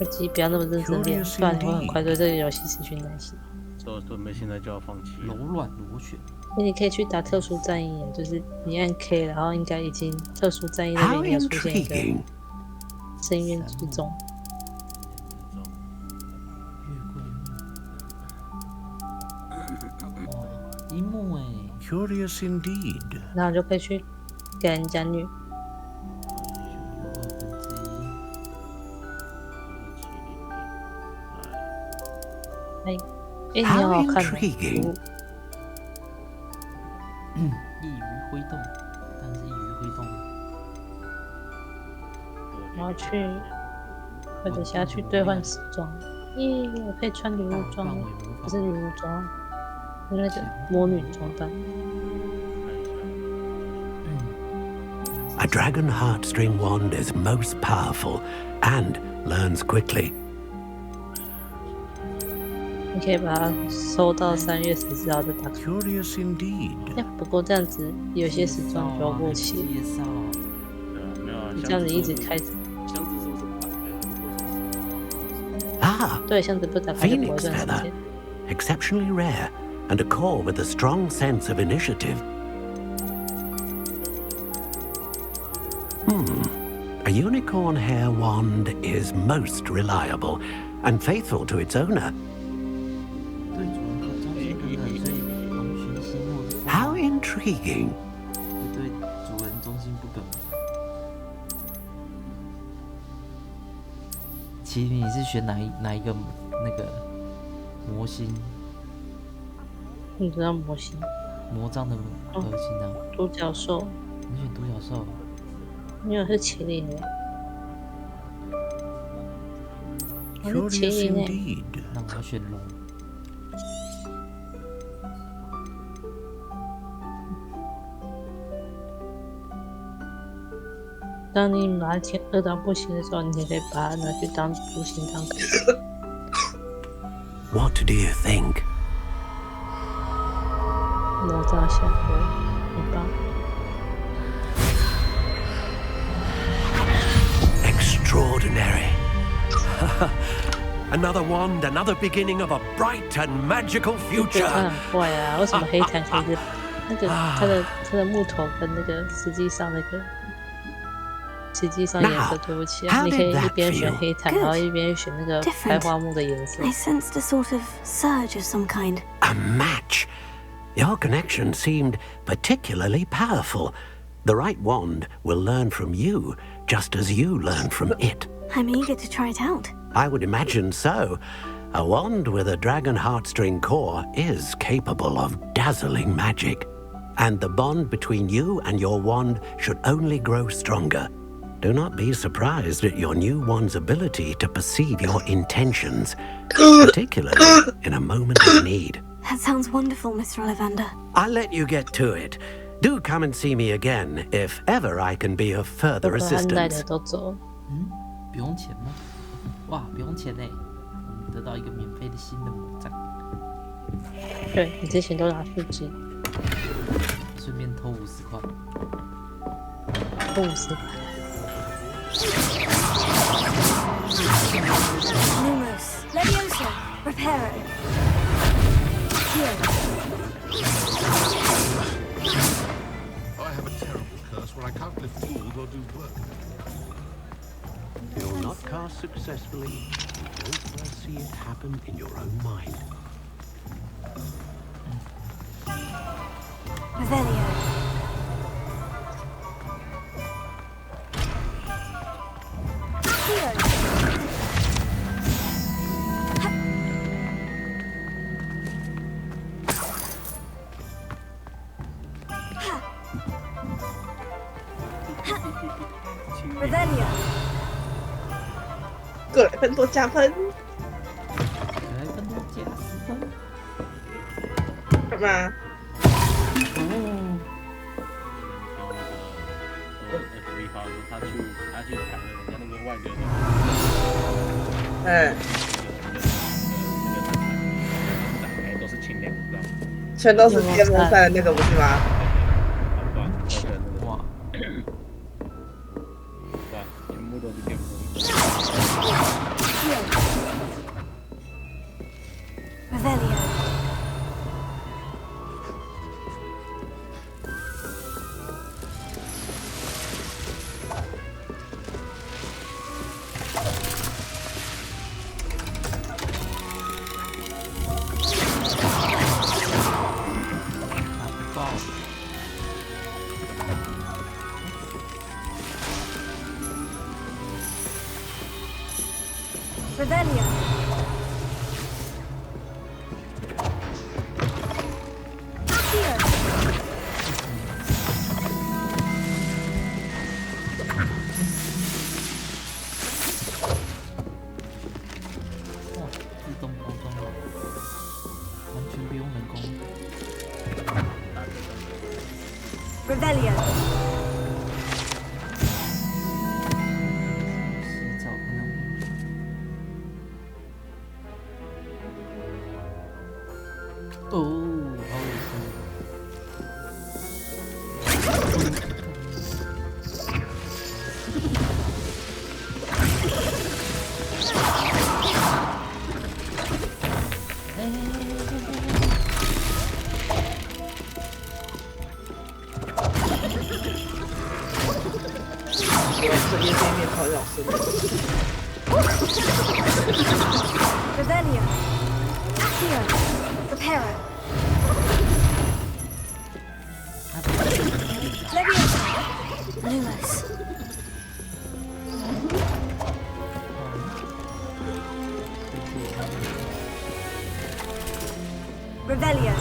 耳机不要那么认真练，不然你会很快对这个游戏失去耐心。所以我准备现在就要放弃。柔软螺旋。你可以去打特殊战役，就是你按 K， 然后应该已经特殊战役那 How 边应该出现一个 intriguing. 深渊之中。一幕哎， Curious indeed. 然后就可以去给人家虐。哎，你好好看哦。易于挥动，但是易于挥动。然后去，或者下去兑换时装。耶，我可以穿女巫装，不是女巫装，是那个魔女装扮。 A dragon heartstring wand is most powerful and learns quickly. 你可以把它收到3月14号再打开。 Curious indeed. 不过这样子有些时装就要过期。没有啊，你这样子一直开着。箱子是不是不打开？ Ah, 对，箱子不打开就不会 Phoenix 算时 feather. 间。 Exceptionally rare, and a core with a strong sense of initiative. A unicorn hair wand is most reliable and faithful to its owner. 对主人可忠心耿耿，所以龙寻星或是 How intriguing. 对主人忠心不耿。麒麟，你是选哪一个那个模型？你知道模型？魔杖的核心啊？独角兽。你选独角兽？没有，是麒麟耶。我是麒 Curious 麟耶。 indeed. 那我要选龙。当你哪一天饿到不行的时候，你也可以把它拿去当猪心当可以。 What do you think? 魔杖下回，很棒。 Extraordinary. Another wand, another beginning of a bright and magical 觉得它 future. 很怪啊，为什么黑檀可以是那个它的木头跟那个实际上颜色对不起啊， how 你可以 did 一 that 边选 feel? 黑檀，然后一边选那个白花木的颜色。 I sensed a sort of surge of some kind. A match. Your connection seemed particularly powerful. The right wand will learn from you, just as you learn from it. I'm eager to try it out. I would imagine so. A wand with a dragon heartstring core is capable of dazzling magic. And the bond between you and your wand should only grow stronger. Do not be surprised at your new wand's ability to perceive your intentions, particularly in a moment of need. That sounds wonderful, Mr. Ollivander. I'll let you get to it. Do come and see me again if ever I can be of further 不可能带 assistance. 的都走。不用钱吗？哇，不用钱呢，我们得到一个免费的新的魔杖。对你之前都拿树枝，顺便偷50块。偷50块。Lumos, Leviosa, Reparo. Here. I have a terrible curse where I can't lift food or do work. You'll not cast successfully. You won't first see it happen in your own mind. Revelio. Here. Revelio. 格莱芬多加分。格莱芬多加10分。干嘛？FV 发说他去砍了人家那个外流的，哎，打开都是轻量，知道吗？全都是电风扇的那个不是吗？哇，哇，全部都是电风扇。 Revelio. Revelio. Here. 哇，自动包装了，完全不用人工。Revelio. 洗澡不能。哦，好恶心。 我直接对面跑老师。 Revelio. Here. Reparo. Leviosa. Lumos. Revelio.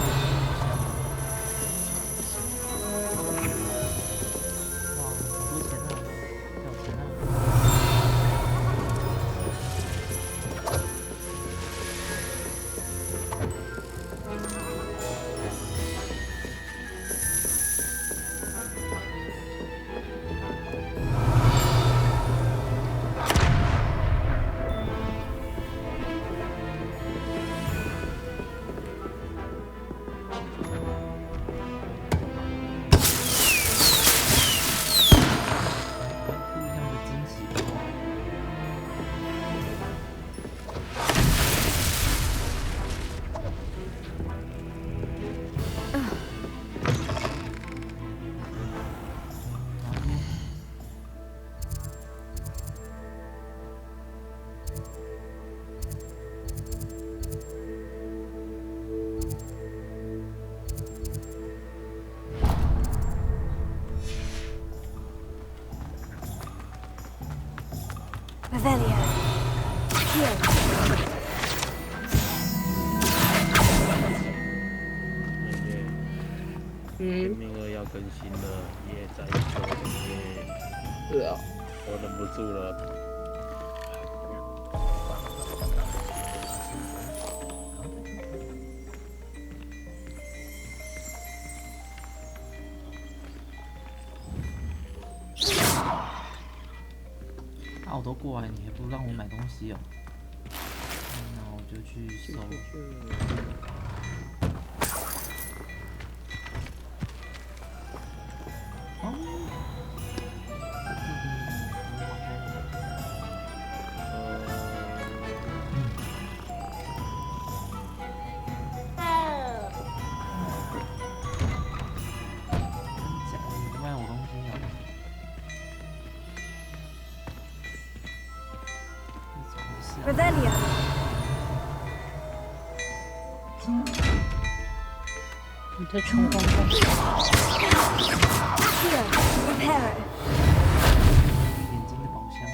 Revelio. Here. 名额要更新了，耶！在球耶！是啊，我忍不住了。啊，我都过来，你还不让我买东西哦？就去搜。Revelio. Accio. Reparo. 眼睛的宝箱哎。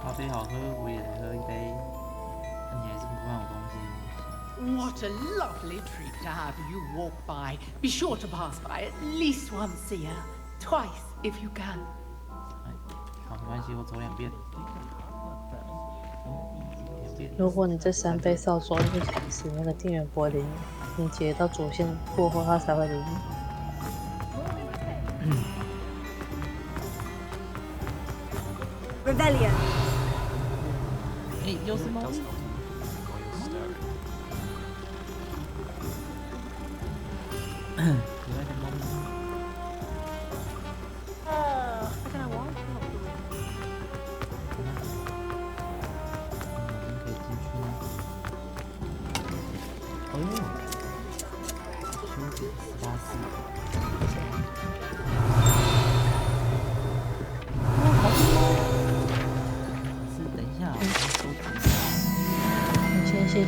咖啡好喝，我也来喝一杯。那你还是不看我东西。 What a lovely treat to have you walk by. Be sure to pass by at least once a year. Twice, if you can. 好，没关系，我走2遍。如果你这3杯扫帚1小时，那个电源不会灵，你接到主线过后它才会灵。Revelio. 哎，又是猫咪。 可爱的猫咪。I don't know why. 可以进去吗？哦，修剪18是等一下，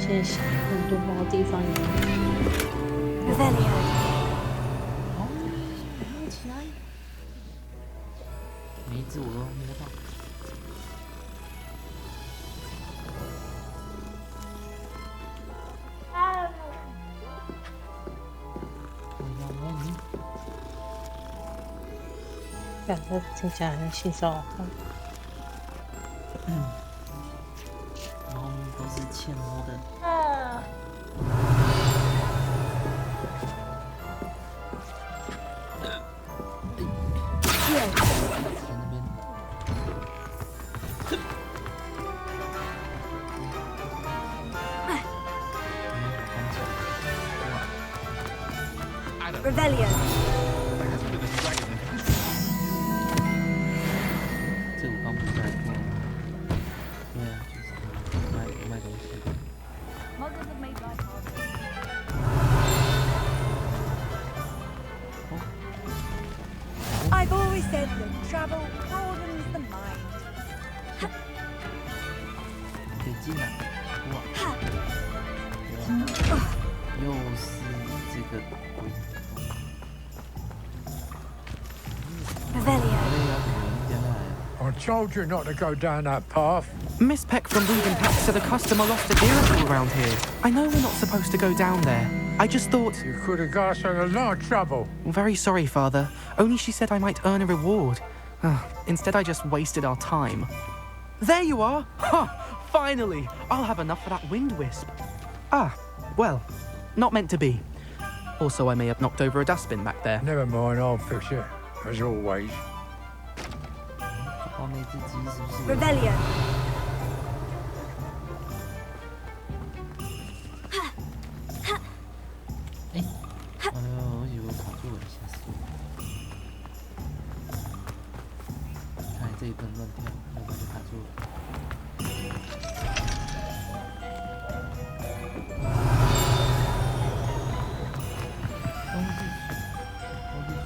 先想很多猫地方有。Revelio. 每一只我都摸到。感觉听起来很性骚扰。猫咪都是欠摸的。Revelio. 这我刚不是来过。对啊，就是卖东西。 I've always said that travel broadens the mind. 可以进来，哇！又是这个鬼。 I told you not to go down that path. Miss Peck from Regan Peck said a customer lost a vehicle around here. I know we're not supposed to go down there. I just thought... You could have got us in a lot of trouble. Very sorry, Father. Only she said I might earn a reward. Instead, I just wasted our time. There you are! Ha! Finally! I'll have enough for that wind wisp. Ah, well, not meant to be. Also, I may have knocked over a dustbin back there. Never mind, I'll fix it, as always. Revelio. 我以为我卡住了，吓死我！看来这一不能乱跳，要不然就卡住了。都是水，都是水。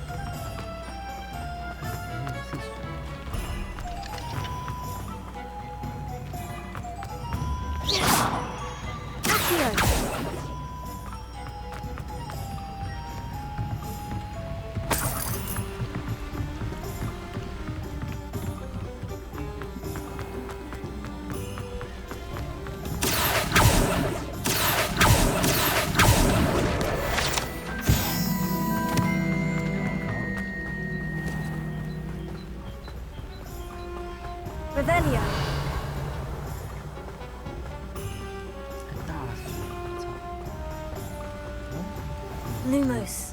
Revelio. Lumos.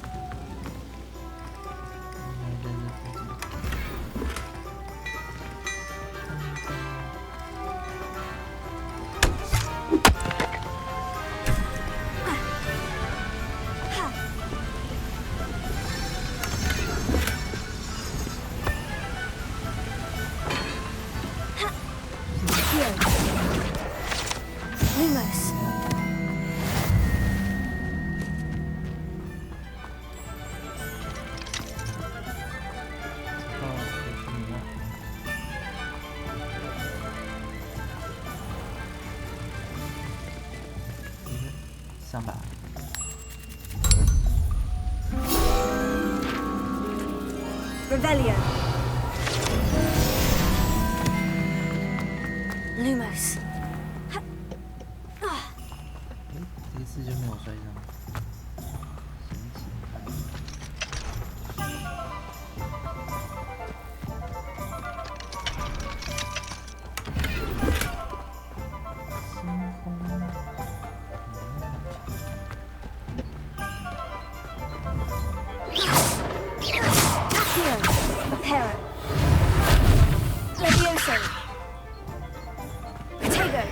Lumos.300。 Revelio. Lumos. 这一次就没有摔伤。Accio. Reparo. Levioso. Protego.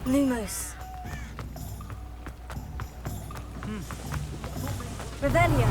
Lumos. Revelio.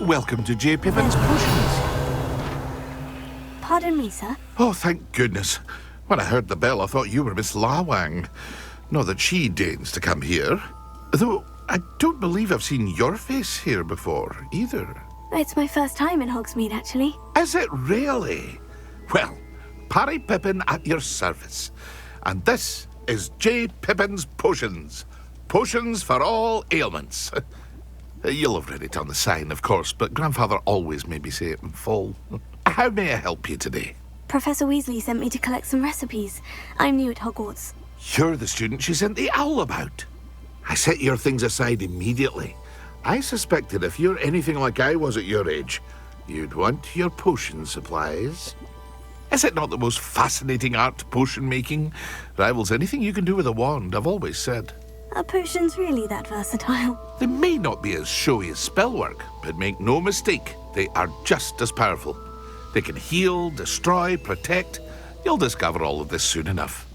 Welcome to J. Pippin's Potions. Pardon me, sir. Oh, thank goodness. When I heard the bell, I thought you were Miss Lawang. Not that she deigns to come here. Though I don't believe I've seen your face here before, either. It's my first time in Hogsmeade, actually. Is it really? Well, Parry Pippin at your service. And this is J. Pippin's Potions. Potions for all ailments. You'll have read it on the sign, of course, but Grandfather always made me say it in full. How may I help you today? Professor Weasley sent me to collect some recipes. I'm new at Hogwarts. You're the student she sent the owl about. I set your things aside immediately. I suspected if you're anything like I was at your age, you'd want your potion supplies. Is it not the most fascinating art, potion making? Rivals anything you can do with a wand, I've always said. Are potions really that versatile? They may not be as showy as spellwork, but make no mistake, they are just as powerful. They can heal, destroy, protect. You'll discover all of this soon enough.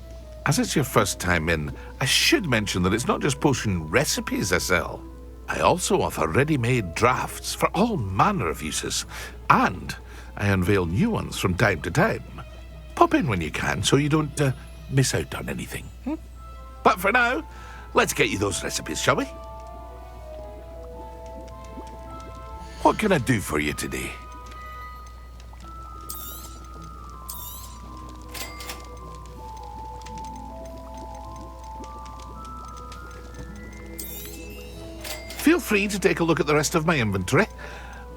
As it's your first time in, I should mention that it's not just potion recipes I sell. I also offer ready-made drafts for all manner of uses, and I unveil new ones from time to time. Pop in when you can so you don't miss out on anything. But for now, let's get you those recipes, shall we? What can I do for you today? Feel free to take a look at the rest of my inventory,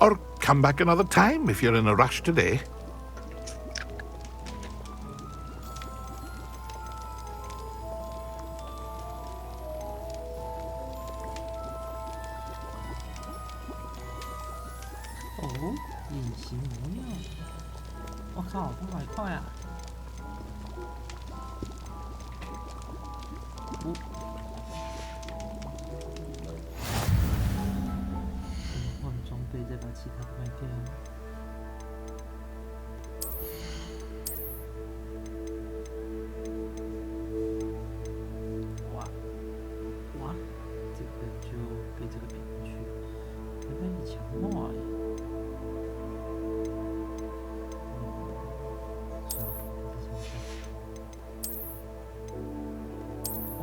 or come back another time if you're in a rush today. 隐形魔药，我靠，300块啊！换装备，再把其他的卖掉。哇，这个就被这个扁过去，原来是强化耶。算了，还是先哦。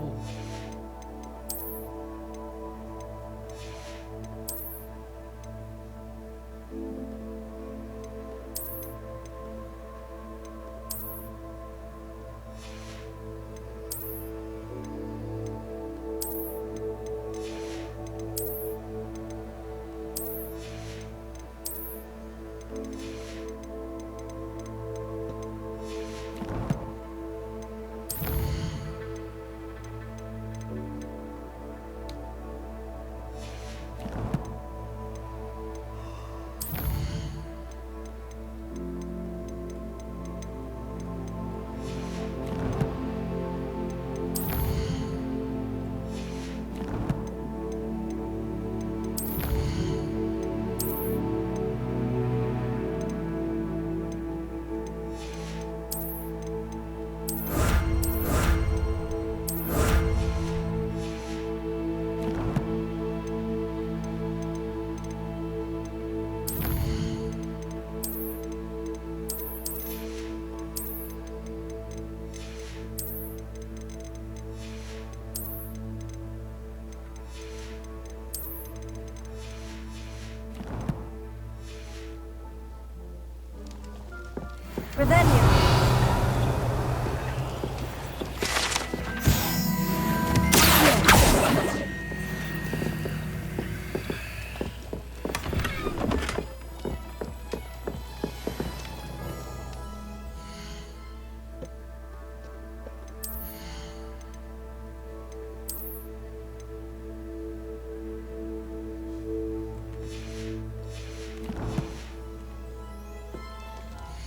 Revelio.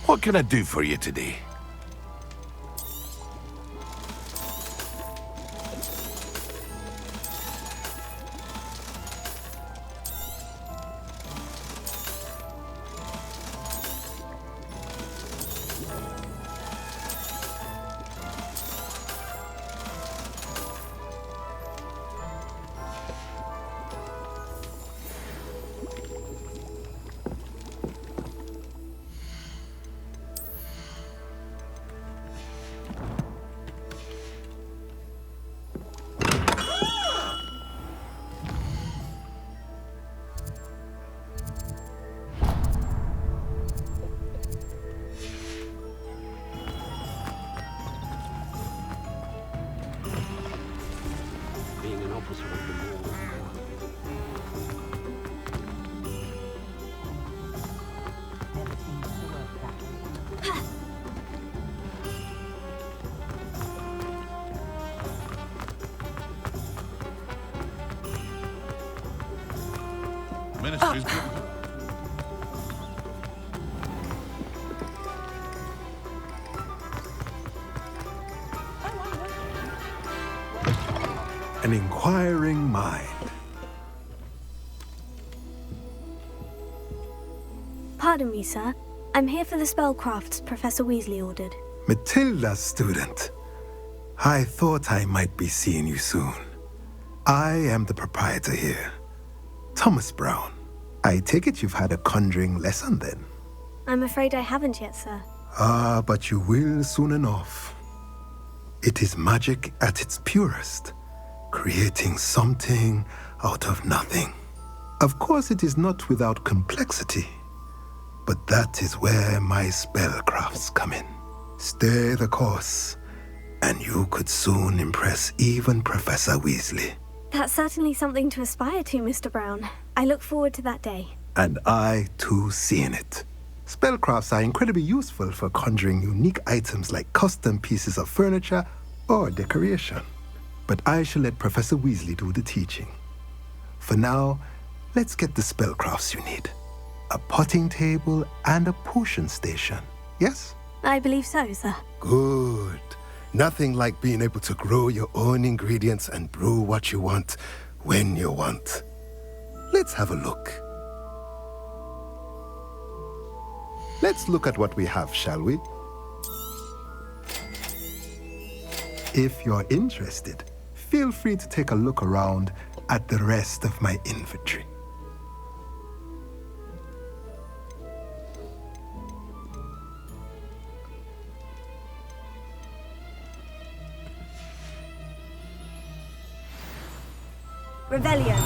What can I do for you today? Being an officer of the law. Ministry's An inquiring mind. Pardon me, sir. I'm here for the spellcrafts Professor Weasley ordered. Matilda's student. I thought I might be seeing you soon. I am the proprietor here, Thomas Brown. I take it you've had a conjuring lesson then? I'm afraid I haven't yet, sir. Ah, but you will soon enough. It is magic at its purest, creating something out of nothing. Of course, it is not without complexity, but that is where my spellcrafts come in. Stay the course, and you could soon impress even Professor Weasley. That's certainly something to aspire to, Mr. Brown. I look forward to that day. And I, too, seeing it. Spellcrafts are incredibly useful for conjuring unique items like custom pieces of furniture or decoration. But I shall let Professor Weasley do the teaching. For now, let's get the spellcrafts you need. a potting table, and a potion station. Yes? I believe so, sir. Good. Nothing like being able to grow your own ingredients and brew what you want when you want. Let's have a look. Let's look at what we have, shall we? If you're interested, feel free to take a look around at the rest of my inventory. Revelio.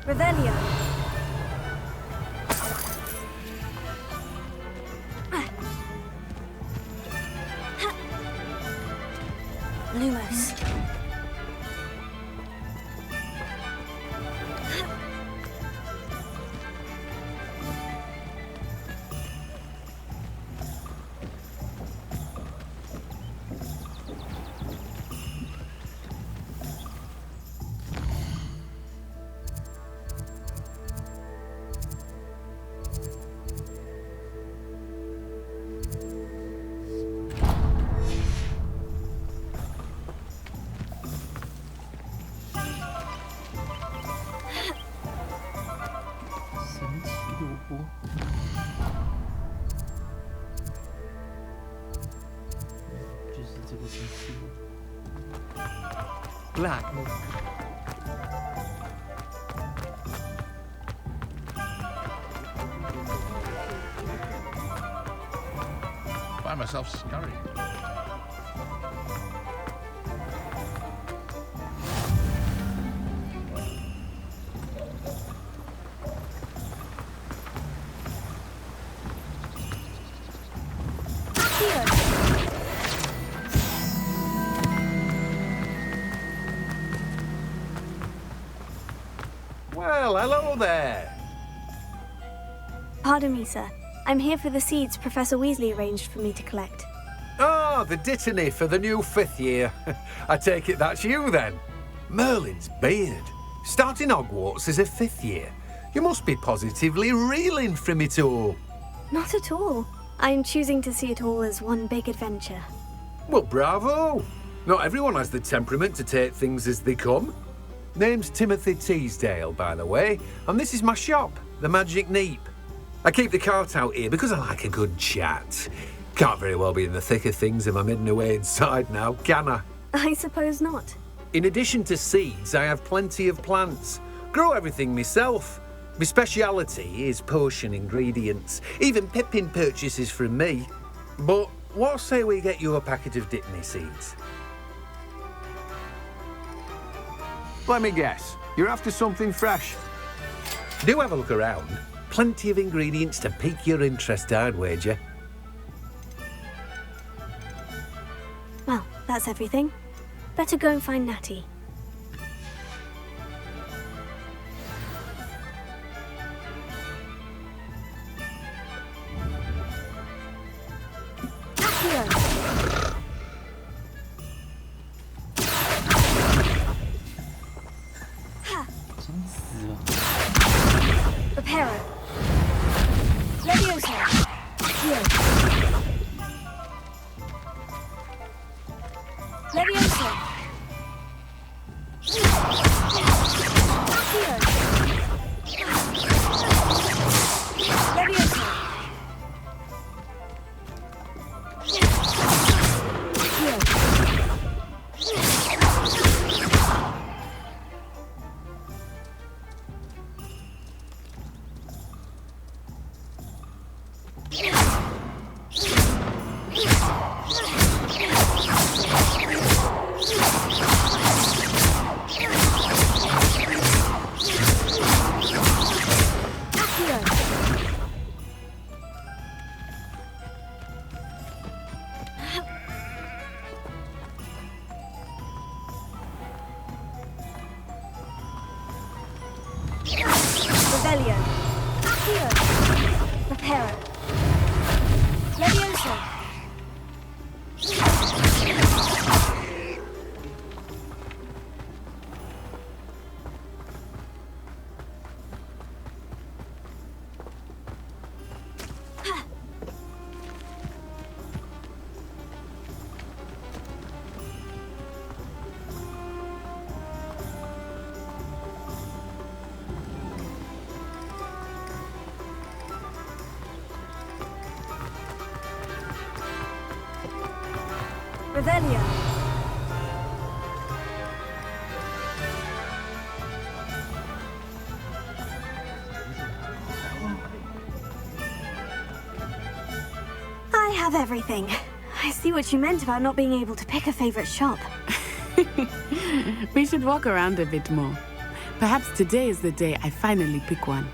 Revelio. Lumos. Black. Find myself scurrying. Well, hello there. Pardon me, sir. I'm here for the seeds Professor Weasley arranged for me to collect. Oh, the Dittany for the new 5th year. I take it that's you then. Merlin's beard. Starting Hogwarts as a 5th year. You must be positively reeling from it all. Not at all. I'm choosing to see it all as one big adventure. Well, bravo. Not everyone has the temperament to take things as they come. Name's Timothy Teasdale, by the way, and this is my shop, the Magic Neep. I keep the cart out here because I like a good chat. Can't very well be in the thick of things if I'm hidden away inside now, can I? I suppose not. In addition to seeds, I have plenty of plants. Grow everything myself. My speciality is potion ingredients. Even Pippin purchases from me. But what say we get you a packet of Dittany seeds? Let me guess, you're after something fresh. Do have a look around. Plenty of ingredients to pique your interest, I'd wager. Well, that's everything. Better go and find Natty. Reparo. Leviosa. Accio. Leviosa. Accio. Reparo. Levioso. Revelio. I have everything. I see what you meant about not being able to pick a favorite shop. We should walk around a bit more. Perhaps today is the day I finally pick one.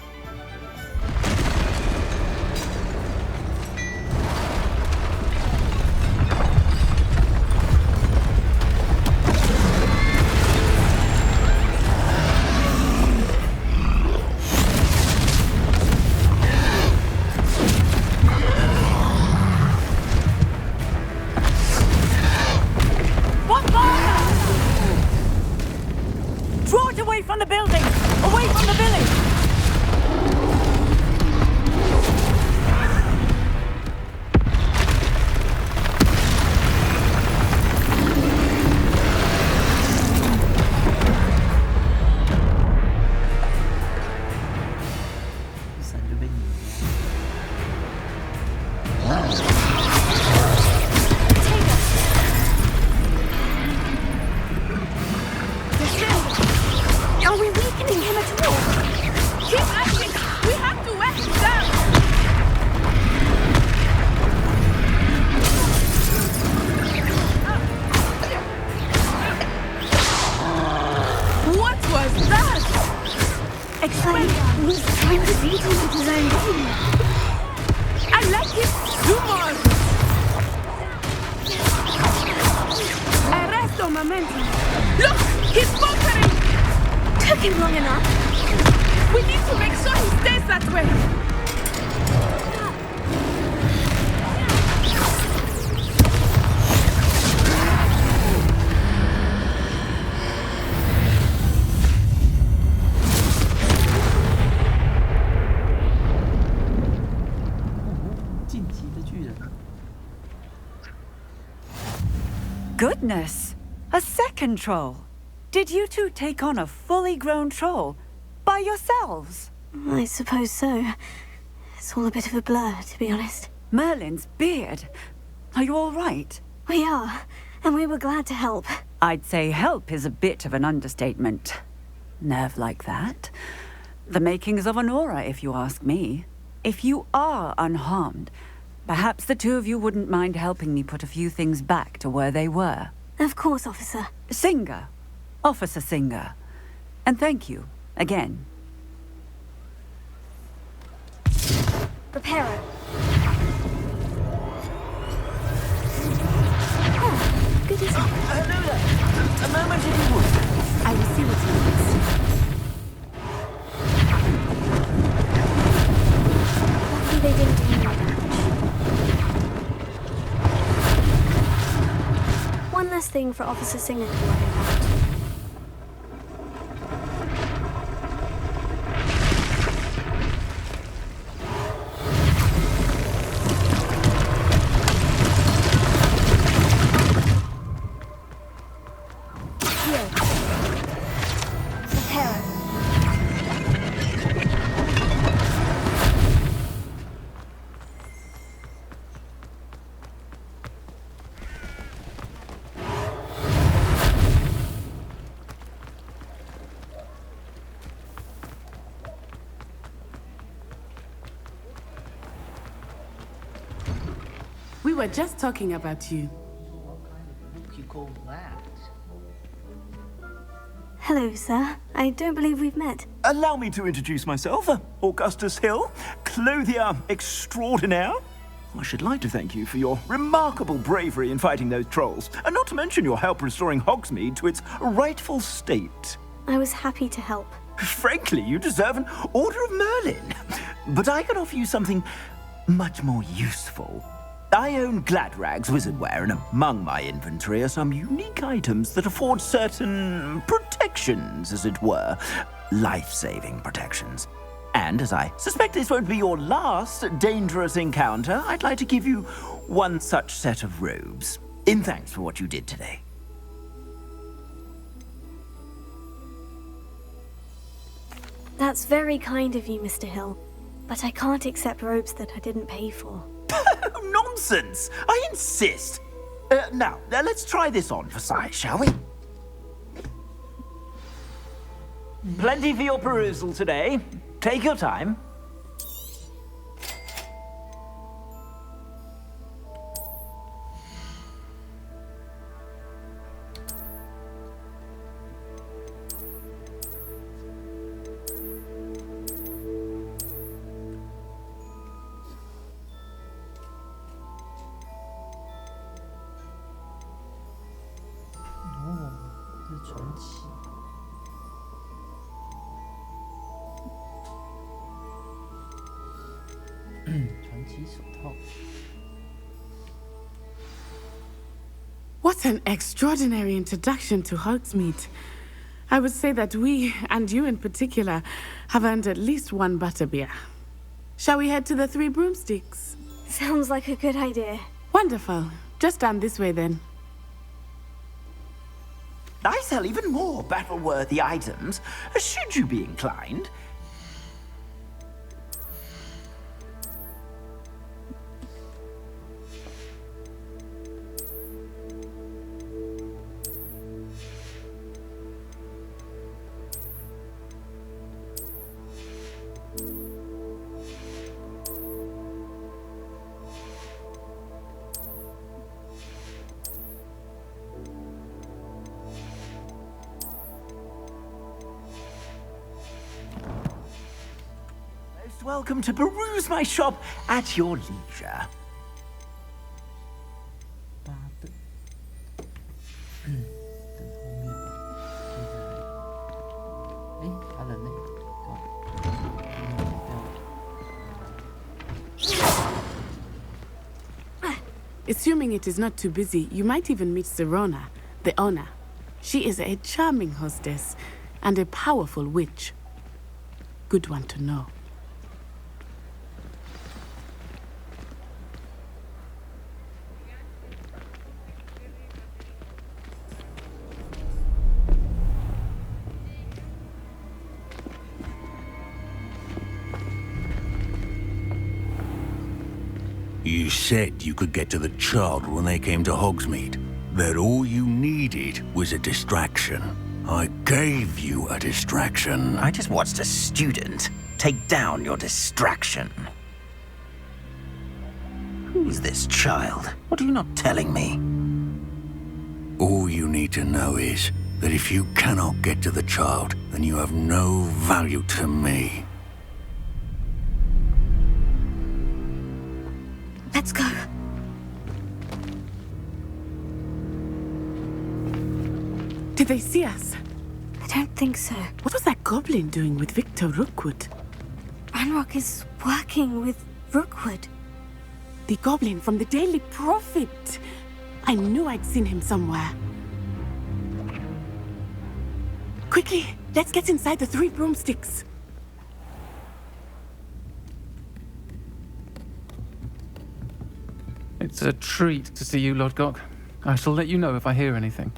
Goodness! A second troll! Did you two take on a fully grown troll? By yourselves? I suppose so. It's all a bit of a blur, to be honest. Merlin's beard. Are you all right? We are, and we were glad to help. I'd say help is a bit of an understatement. Nerve like that. The makings of an aura, if you ask me. If you are unharmed, perhaps the two of you wouldn't mind helping me put a few things back to where they were. Of course, officer. Singer. Officer Singer. And thank you, again. Reparo. Oh, good as Hello there. A moment if you would. I will see what he needs. Luckily they didn't do any damage. One less thing for Officer Singer to worry about. We were just talking about you. What you call that? Hello, sir. I don't believe we've met. Allow me to introduce myself, Augustus Hill, clothier extraordinaire. I should like to thank you for your remarkable bravery in fighting those trolls, and not to mention your help restoring Hogsmeade to its rightful state. I was happy to help. Frankly, you deserve an Order of Merlin. but I can offer you something much more useful. I own Gladrag's wizardware, and among my inventory are some unique items that afford certain protections, as it were. Life-saving protections. And as I suspect this won't be your last dangerous encounter, I'd like to give you one such set of robes, in thanks for what you did today. That's very kind of you, Mr. Hill. But I can't accept robes that I didn't pay for. Nonsense! I insist! Now, let's try this on for size, shall we? Plenty for your perusal today. Take your time. What an extraordinary introduction to Hogsmeade. I would say that we, and you in particular, have earned at least one butterbeer. Shall we head to the Three Broomsticks? Sounds like a good idea. Wonderful. Just down this way then. I sell even more battle-worthy items, should you be inclined. Welcome to peruse my shop at your leisure. Assuming it is not too busy, you might even meet Sirona, the owner. She is a charming hostess and a powerful witch. Good one to know. You said you could get to the child when they came to Hogsmeade. That all you needed was a distraction. I gave you a distraction. I just watched a student take down your distraction. Who's this child? What are you not telling me? All you need to know is that if you cannot get to the child, then you have no value to me. Let's go. Did they see us? I don't think so. What was that goblin doing with Victor Rookwood? Ranrock is working with Rookwood. The goblin from the Daily Prophet. I knew I'd seen him somewhere. Quickly, let's get inside the Three Broomsticks. It's a treat to see you, Lodgok. I shall let you know if I hear anything.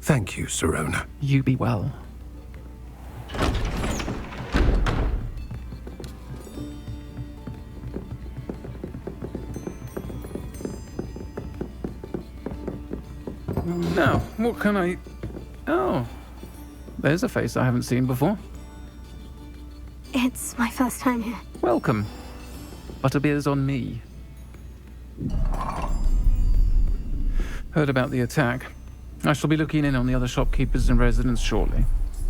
Thank you, Sirona. You be well. Now, what can I... Oh, there's a face I haven't seen before. It's my first time here. Welcome. Butterbeer's on me. Heard about the attack. I shall be looking in on the other shopkeepers and residents shortly.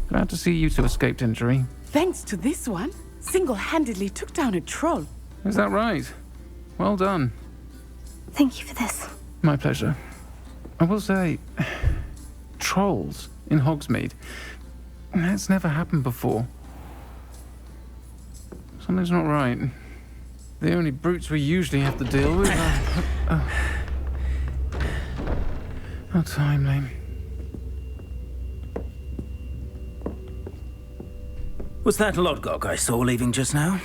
Glad to see you two escaped injury. Thanks to this one, single-handedly took down a troll. Is that right? Well done. Thank you for this. My pleasure. I will say, trolls in Hogsmeade. That's never happened before. Something's not right. The only brutes we usually have to deal with are... How timely. Was that Lodgok I saw leaving just now?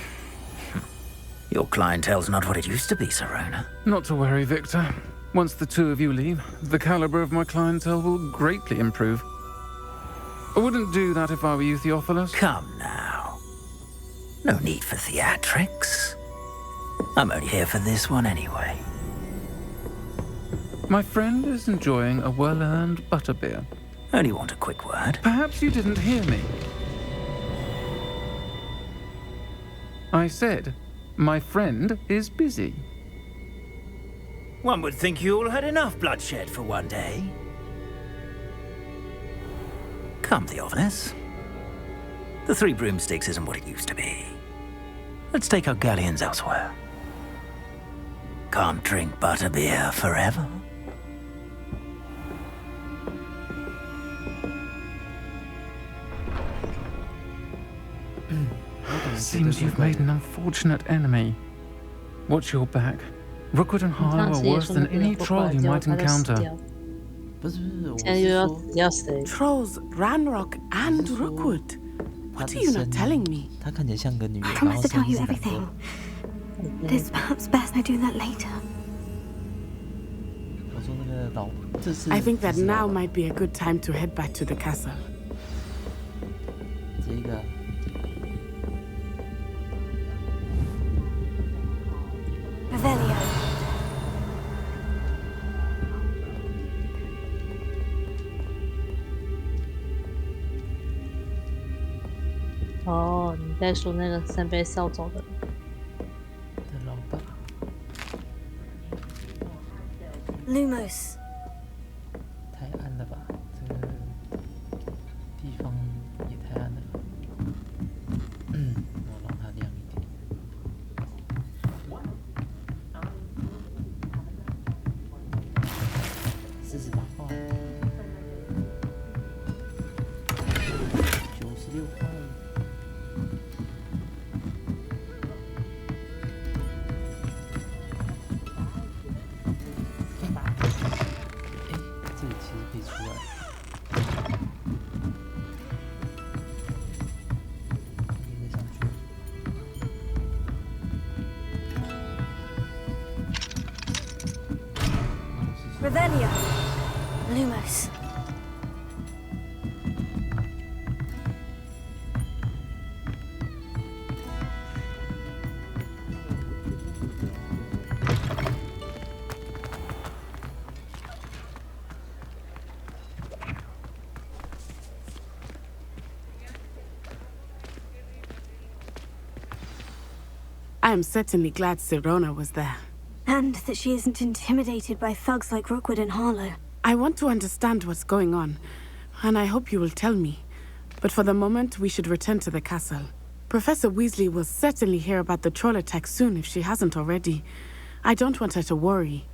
Your clientele's not what it used to be, Sirona. Not to worry, Victor. Once the two of you leave, the caliber of my clientele will greatly improve. I wouldn't do that if I were you, Theophilus. Come now. No need for theatrics. I'm only here for this one anyway. My friend is enjoying a well-earned butterbeer. Only want a quick word. Perhaps you didn't hear me. I said, my friend is busy. One would think you all had enough bloodshed for one day. Come, Theophilus. The Three Broomsticks isn't what it used to be. Let's take our galleons elsewhere. Can't drink butterbeer forever. Seems you've made an unfortunate enemy. Watch your back. Rookwood and Harlow are worse than any troll you might encounter. Trolls, Ranrock, and Rookwood. What are you not telling me? I promise to tell you everything. It is perhaps best I do that later. I think that now might be a good time to head back to the castle. Revelio. 哦，你在说那个先被扫走的。 Lumos. 太暗了吧？这个地方也太暗了吧？我让它亮一点。48块，96块。 Revelio. Lumos. I am certainly glad Sirona was there. And that she isn't intimidated by thugs like Rookwood and Harlow. I want to understand what's going on, and I hope you will tell me. But for the moment, we should return to the castle. Professor Weasley will certainly hear about the troll attack soon if she hasn't already. I don't want her to worry.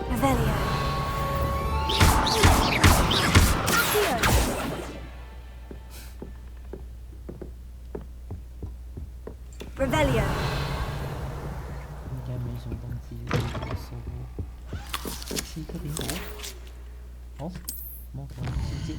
Revelio. Revelio. 应该没什么东西可以收获。7颗苹果。哦，魔法世界。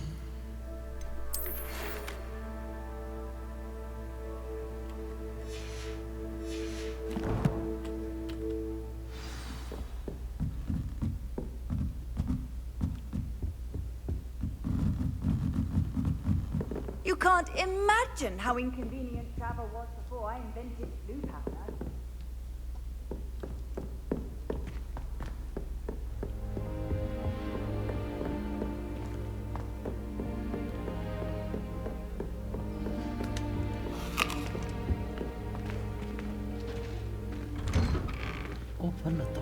You can't imagine how inconvenient travel was before I invented blue powder. 分了都。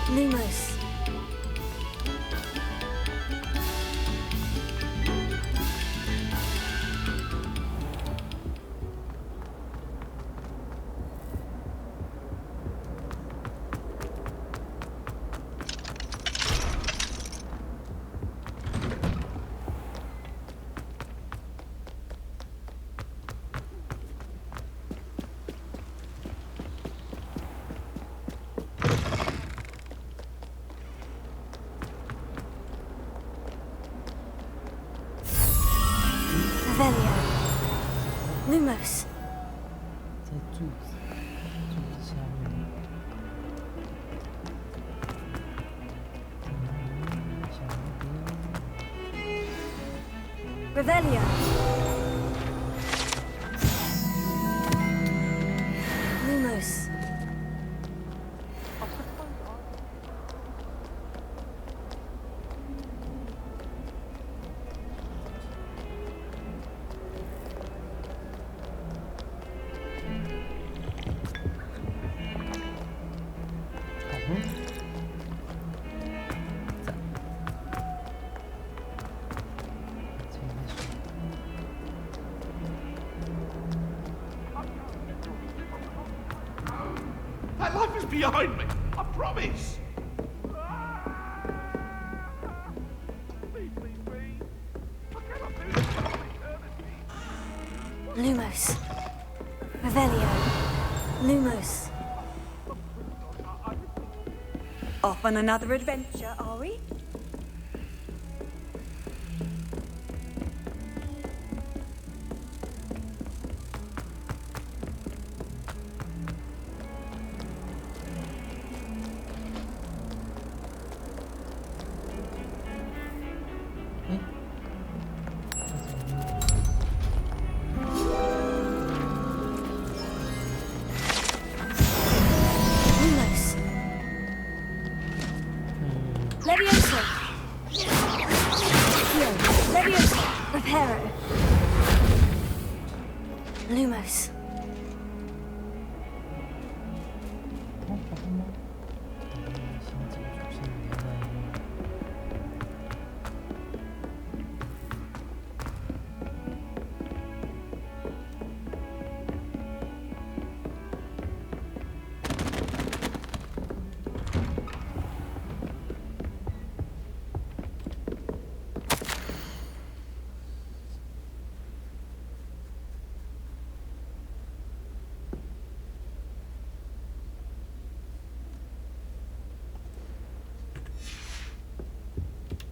Lumos. Revelio. Lumos. 在柱子下面。Revelio. Lumos. That life is behind me, I promise. Lumos. Revelio. Lumos. Off on another adventure, are we? Lumos. Levioso. Heal. Levioso. Reparo. Lumos.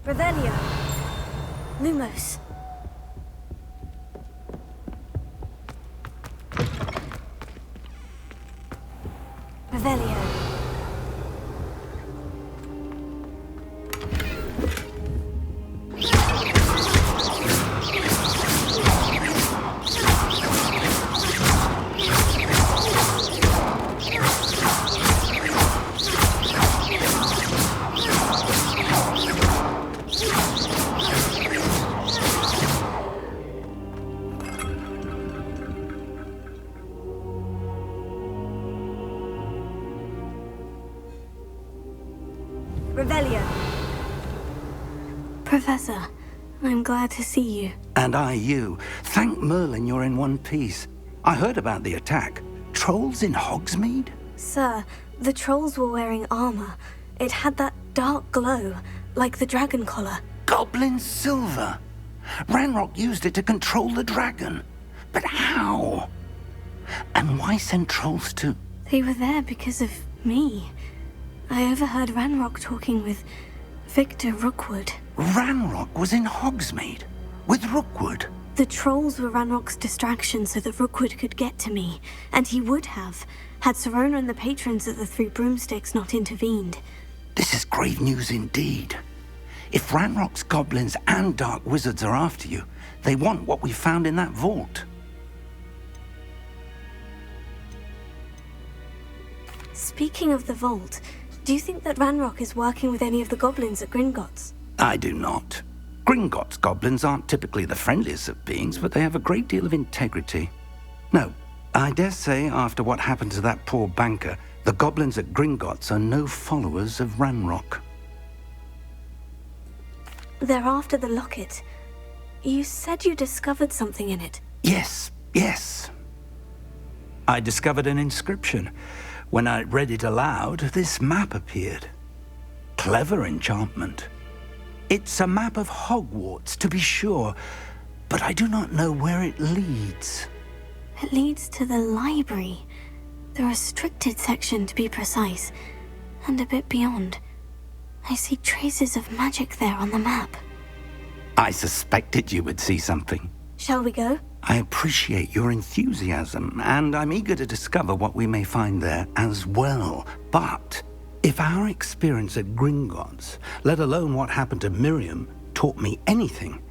Revelio. Lumos. Revelio. Revelio. Professor, I'm glad to see you. And I you. Thank Merlin you're in one piece. I heard about the attack. Trolls in Hogsmeade? Sir, the trolls were wearing armor. It had that dark glow, like the dragon collar. Goblin silver. Ranrock used it to control the dragon. But how? And why send trolls to... They were there because of me. I overheard Ranrock talking with Victor Rookwood. Ranrock was in Hogsmeade? With Rookwood? The trolls were Ranrock's distraction so that Rookwood could get to me, and he would have, had Sirona and the patrons of the Three Broomsticks not intervened. This is grave news indeed. If Ranrock's goblins and dark wizards are after you, they want what we found in that vault. Speaking of the vault, do you think that Ranrock is working with any of the goblins at Gringotts? I do not. Gringotts goblins aren't typically the friendliest of beings, but they have a great deal of integrity. No, I dare say after what happened to that poor banker, the goblins at Gringotts are no followers of Ranrock. They're after the locket. You said you discovered something in it. Yes. I discovered an inscription. When I read it aloud, this map appeared. Clever enchantment. It's a map of Hogwarts, to be sure, but I do not know where it leads. It leads to the library. The restricted section, to be precise, and a bit beyond. I see traces of magic there on the map. I suspected you would see something. Shall we go? I appreciate your enthusiasm, and I'm eager to discover what we may find there as well. But if our experience at Gringotts, let alone what happened to Miriam, taught me anything,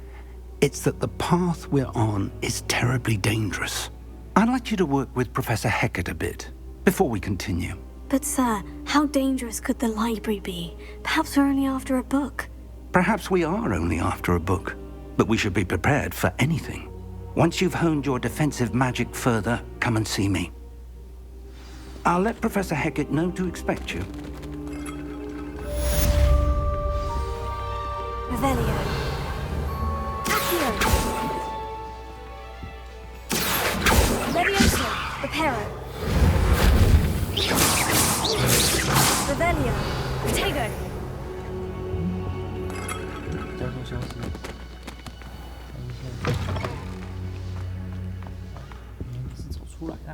it's that the path we're on is terribly dangerous. I'd like you to work with Professor Hecat a bit before we continue. But sir, how dangerous could the library be? Perhaps we're only after a book. Perhaps we are only after a book, but we should be prepared for anything. Once you've honed your defensive magic further, come and see me. I'll let Professor Hecat know to expect you. Revelio. Accio. Levioso. Reparo. Revelio. Protego. 交通消失。是走出来的。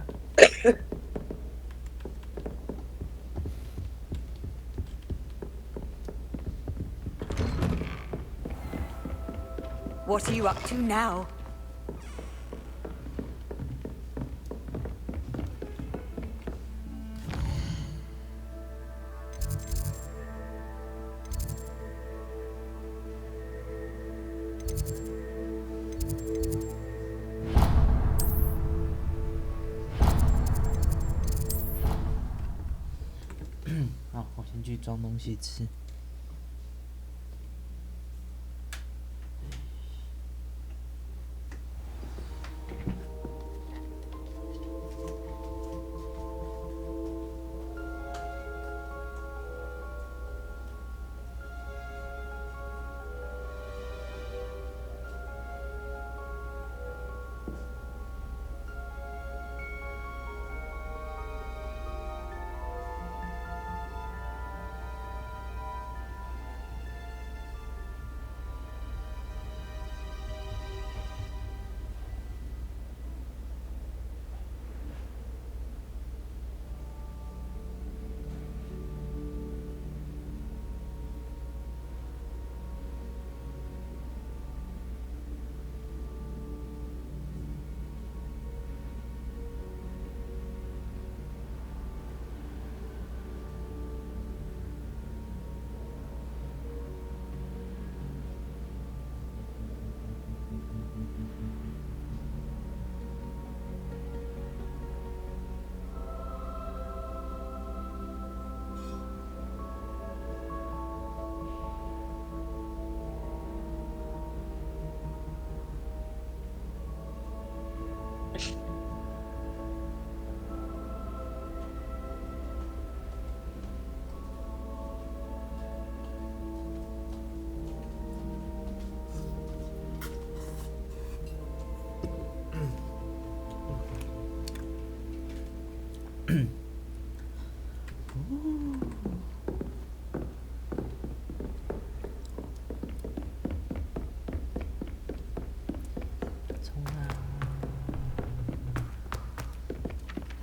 What are you up to now?好，我先去装东西吃。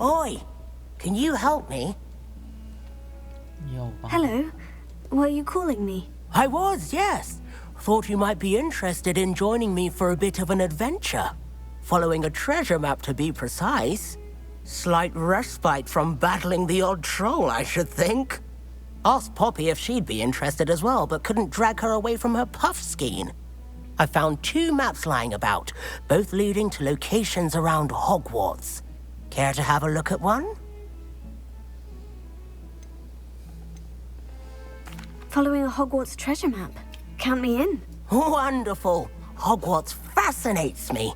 Oi! Can you help me? Hello. Were you calling me? I was, yes. Thought you might be interested in joining me for a bit of an adventure. Following a treasure map, to be precise. Slight respite from battling the odd troll, I should think. Asked Poppy if she'd be interested as well, but couldn't drag her away from her puff skein. I found 2 maps lying about, both leading to locations around Hogwarts. Care to have a look at one? Following a Hogwarts treasure map. Count me in. Wonderful. Hogwarts fascinates me.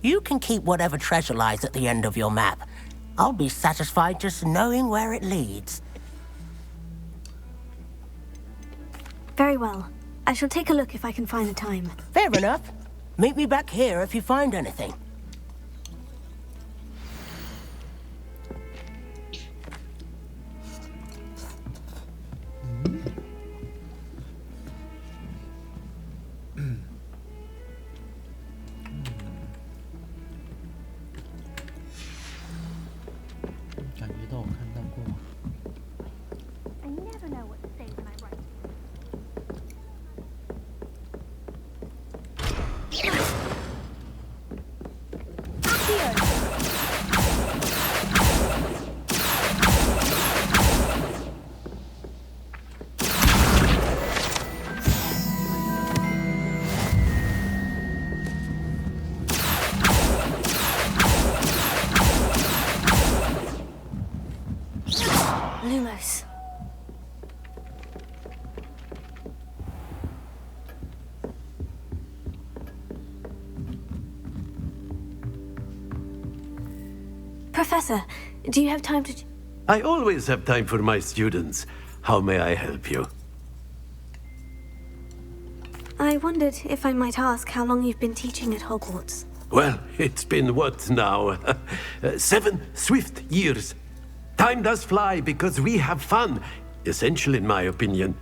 You can keep whatever treasure lies at the end of your map. I'll be satisfied just knowing where it leads. Very well. I shall take a look if I can find the time. Fair enough. Meet me back here if you find anything. I never know what to say when I write. Lumos. Professor, do you have time to... I always have time for my students. How may I help you? I wondered if I might ask how long you've been teaching at Hogwarts. Well, it's been what now? 7 swift years. Time does fly because we have fun. Essential in my opinion.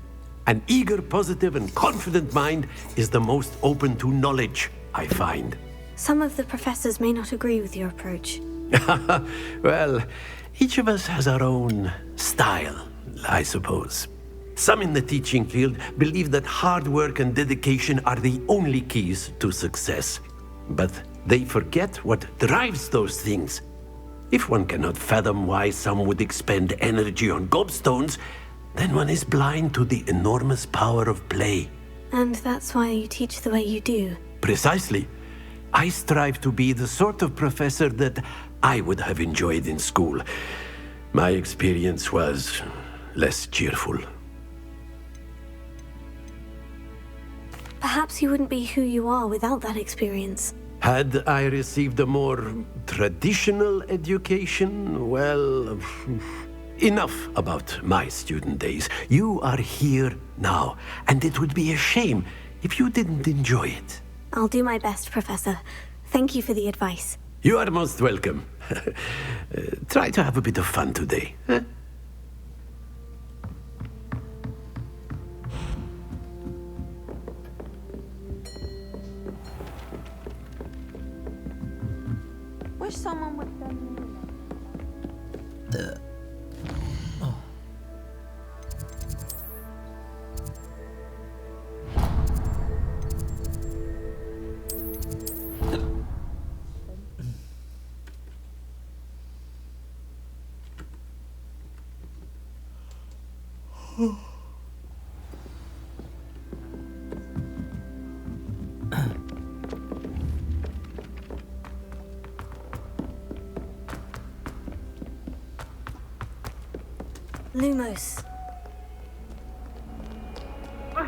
An eager, positive, and confident mind is the most open to knowledge, I find. Some of the professors may not agree with your approach. Well, each of us has our own style, I suppose. Some in the teaching field believe that hard work and dedication are the only keys to success. But they forget what drives those things. If one cannot fathom why some would expend energy on gobstones, then one is blind to the enormous power of play. And that's why you teach the way you do. Precisely. I strive to be the sort of professor that I would have enjoyed in school. My experience was less cheerful. Perhaps you wouldn't be who you are without that experience. Had I received a more traditional education, well, enough about my student days. You are here now, and it would be a shame if you didn't enjoy it. I'll do my best, Professor. Thank you for the advice. You are most welcome. Try to have a bit of fun today. Huh? Wish someone would send me. Lumos. I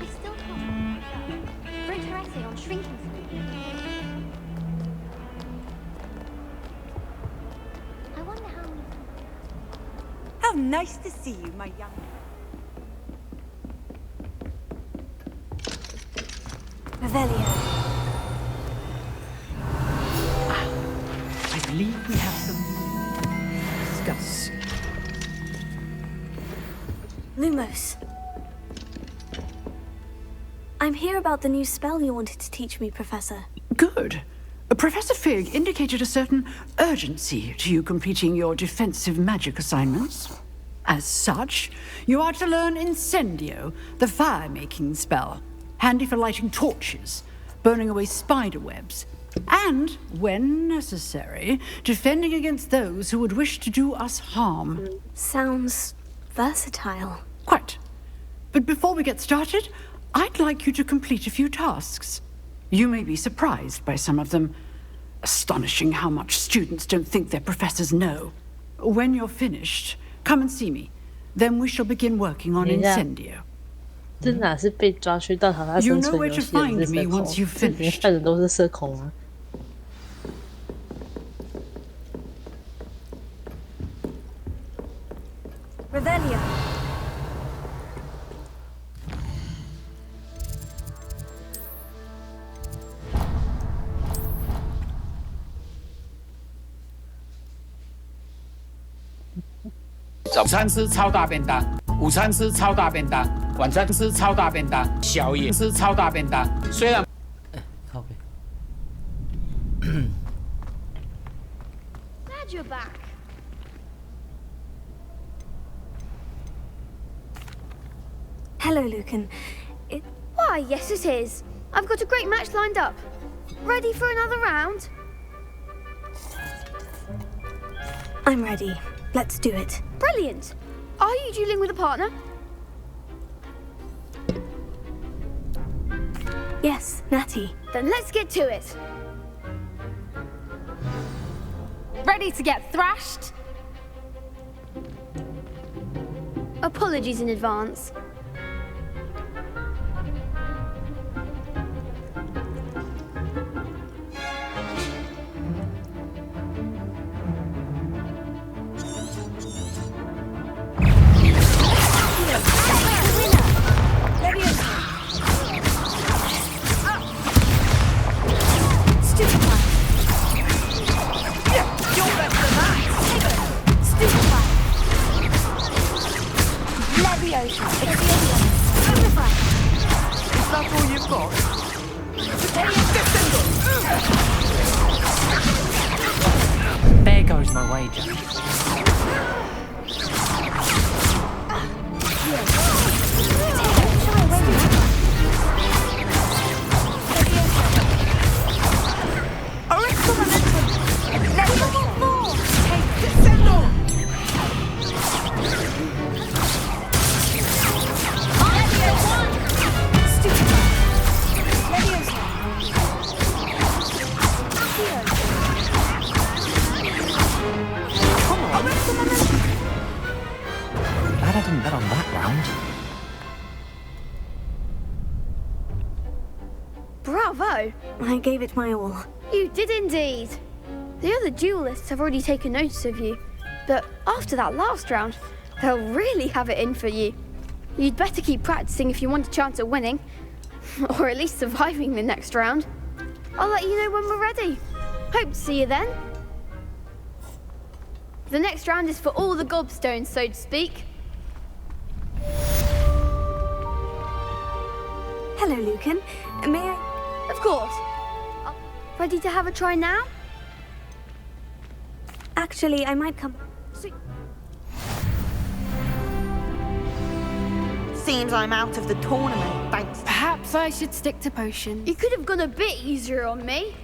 still can't. Wrote her essay on shrinking sleep. I wonder how many. How nice to see you, my young. Revelio. I believe we have some to discuss. Lumos. I'm here about the new spell you wanted to teach me, Professor. Good. Professor Fig indicated a certain urgency to you completing your defensive magic assignments. As such, you are to learn Incendio, the fire-making spell, handy for lighting torches, burning away spider webs, and, when necessary, defending against those who would wish to do us harm. Sounds versatile. Quite. But before we get started, I'd like you to complete a few tasks. You may be surprised by some of them. Astonishing how much students don't think their professors know. When you're finished, come and see me. Then we shall begin working on Incendio. 这哪是被抓去到塔他生存游戏的社恐？这里面看的都是社恐啊。Revelio. 早餐吃超大便当，午餐吃超大便当，晚餐吃超大便当，宵夜吃超大便当。虽然，靠背。Glad you're back. Hello, Lucan. Why, yes, it is. I've got a great match lined up. Ready for another round? I'm ready. Let's do it. Brilliant. Are you dueling with a partner? Yes, Natty. Then let's get to it. Ready to get thrashed? Apologies in advance. There goes my wager. Glad I didn't bet on that round. Bravo! I gave it my all. You did indeed. The other duelists have already taken notice of you, but after that last round, they'll really have it in for you. You'd better keep practicing if you want a chance at winning, or at least surviving the next round. I'll let you know when we're ready. Hope to see you then. The next round is for all the gobstones, so to speak. Hello, Lucan. May I? Of course. Ready to have a try now? Actually, I might come. Seems I'm out of the tournament, thanks. Perhaps I should stick to potions. You could have gone a bit easier on me.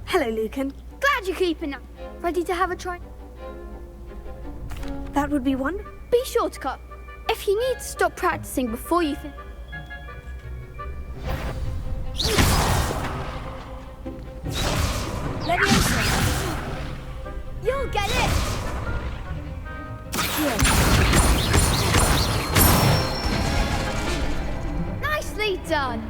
Hello, Lucan. Glad you're keeping up. Ready to have a try? That would be one. Be sure to cut. If you need to stop practicing before you finish. You'll get it! Nicely done!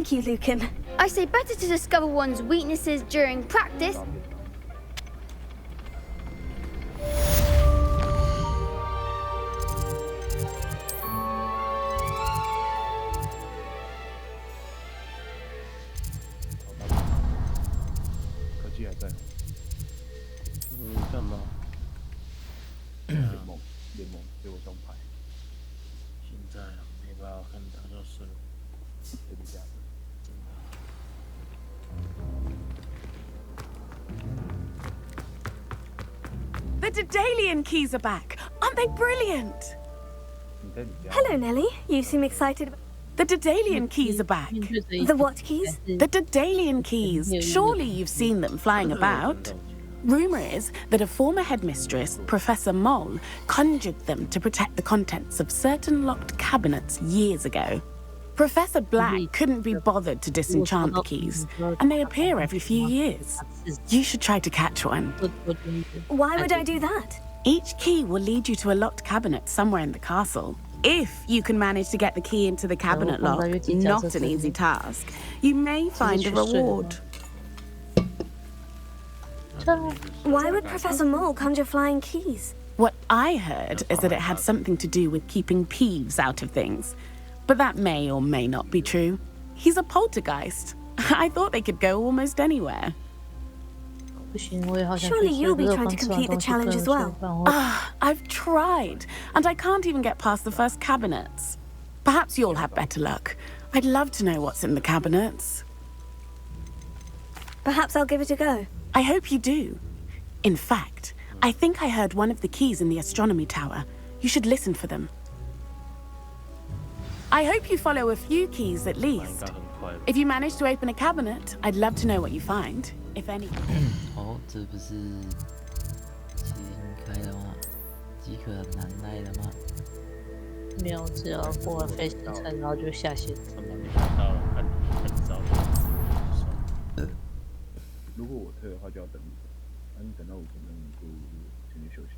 Thank you, Lucan. I say better to discover one's weaknesses during practice. The Daedalian keys are back. Aren't they brilliant? Hello, Nellie. You seem excited. The Daedalian keys are back. The what keys? The Daedalian keys. Surely you've seen them flying about. Rumor is that a former headmistress, Professor Mole, conjured them to protect the contents of certain locked cabinets years ago. Professor Black couldn't be bothered to disenchant the keys, and they appear every few years. You should try to catch one. Why would I do that? Each key will lead you to a locked cabinet somewhere in the castle. If you can manage to get the key into the cabinet lock, not an easy task, you may find a reward. Why would Professor Mole conjure flying keys? What I heard is that it had something to do with keeping Peeves out of things. But that may or may not be true. He's a poltergeist. I thought they could go almost anywhere. Surely you'll be trying to complete the challenge as well. I've tried, and I can't even get past the first cabinets. Perhaps you'll have better luck. I'd love to know what's in the cabinets. Perhaps I'll give it a go. I hope you do. In fact, I think I heard one of the keys in the astronomy tower. You should listen for them. I hope you follow a few keys at least. If you manage to open a cabinet, I'd love to know what you find, if any. 哦，这不是麒麟开的吗？饥渴很难耐的吗？没有，只要过完飞行菜，然后就下线。如果我退的话，就要等5分。那你等到5分钟，你就先去休息。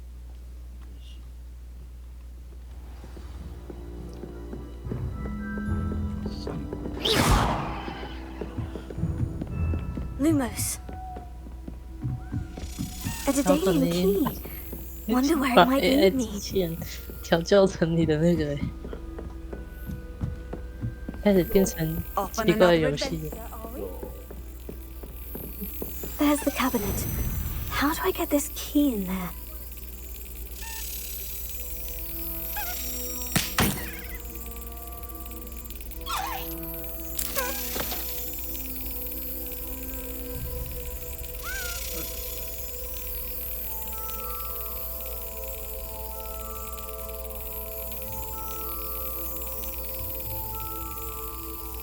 Lumos. A Daedalian key. Wonder where it might lead me. 机器人调教成你的那个，开始变成奇怪的游戏。 There's the cabinet. How do I get this key in there?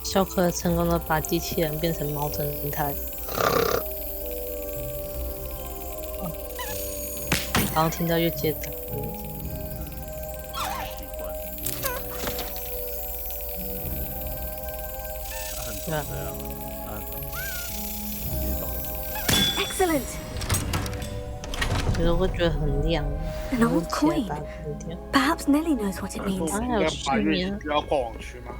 小可成功的把机器人变成猫侦探，然后听到又接打。Excellent. 觉得会觉得很亮。 An old coin. Perhaps Nellie knows what it means. 还有失眠。 要逛网区吗？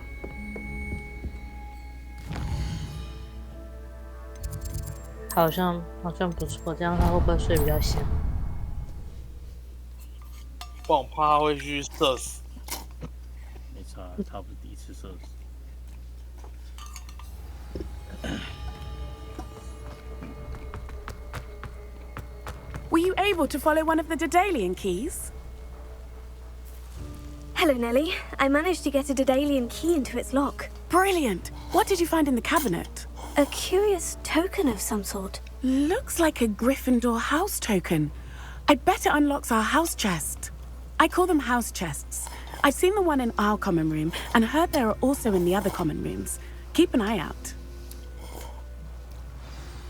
好像不错，这样他会不会睡比较香？不然我怕他会去射死。没差，他不是第一次射死。 Were you able to follow one of the Daedalian keys? Hello, Nellie. I managed to get a Daedalian key into its lock. Brilliant. What did you find in the cabinet? A curious token of some sort. Looks like a Gryffindor house token. I bet it unlocks our house chest. I call them house chests. I've seen the one in our common room and heard there are also in the other common rooms. Keep an eye out.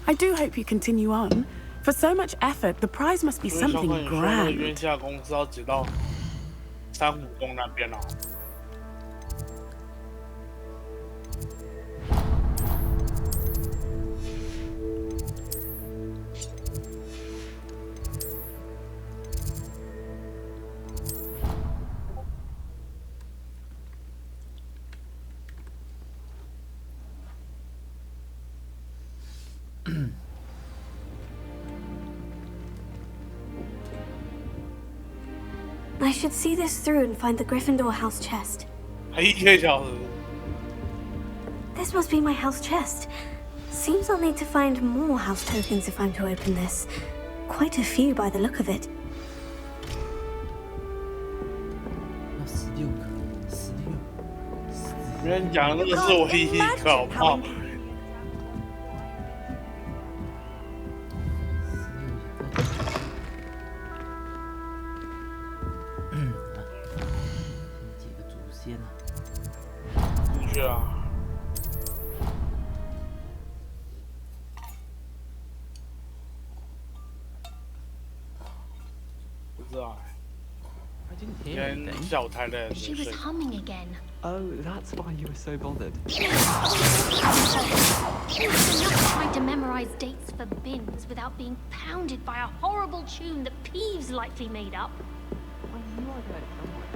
I do hope you continue on. For so much effort, the prize must be something grand. 冤下公司要直到珊瑚宫那边哦。 我 I should see this through and find the Gryffindor house chest. 还1小时。 This must be my house chest. Seems I'll need to find more house tokens if I'm to open this. Quite a few by the look of it. 别人讲的那个是我第一个，好不好？几个主线呢？进去啊！不知道。今天下午太累了。 She was humming again. Oh, that's why you were so bothered. Trying to memorize dates for bins without being pounded by a horrible tune that Peeves likely made up. I knew I'd heard it somewhere.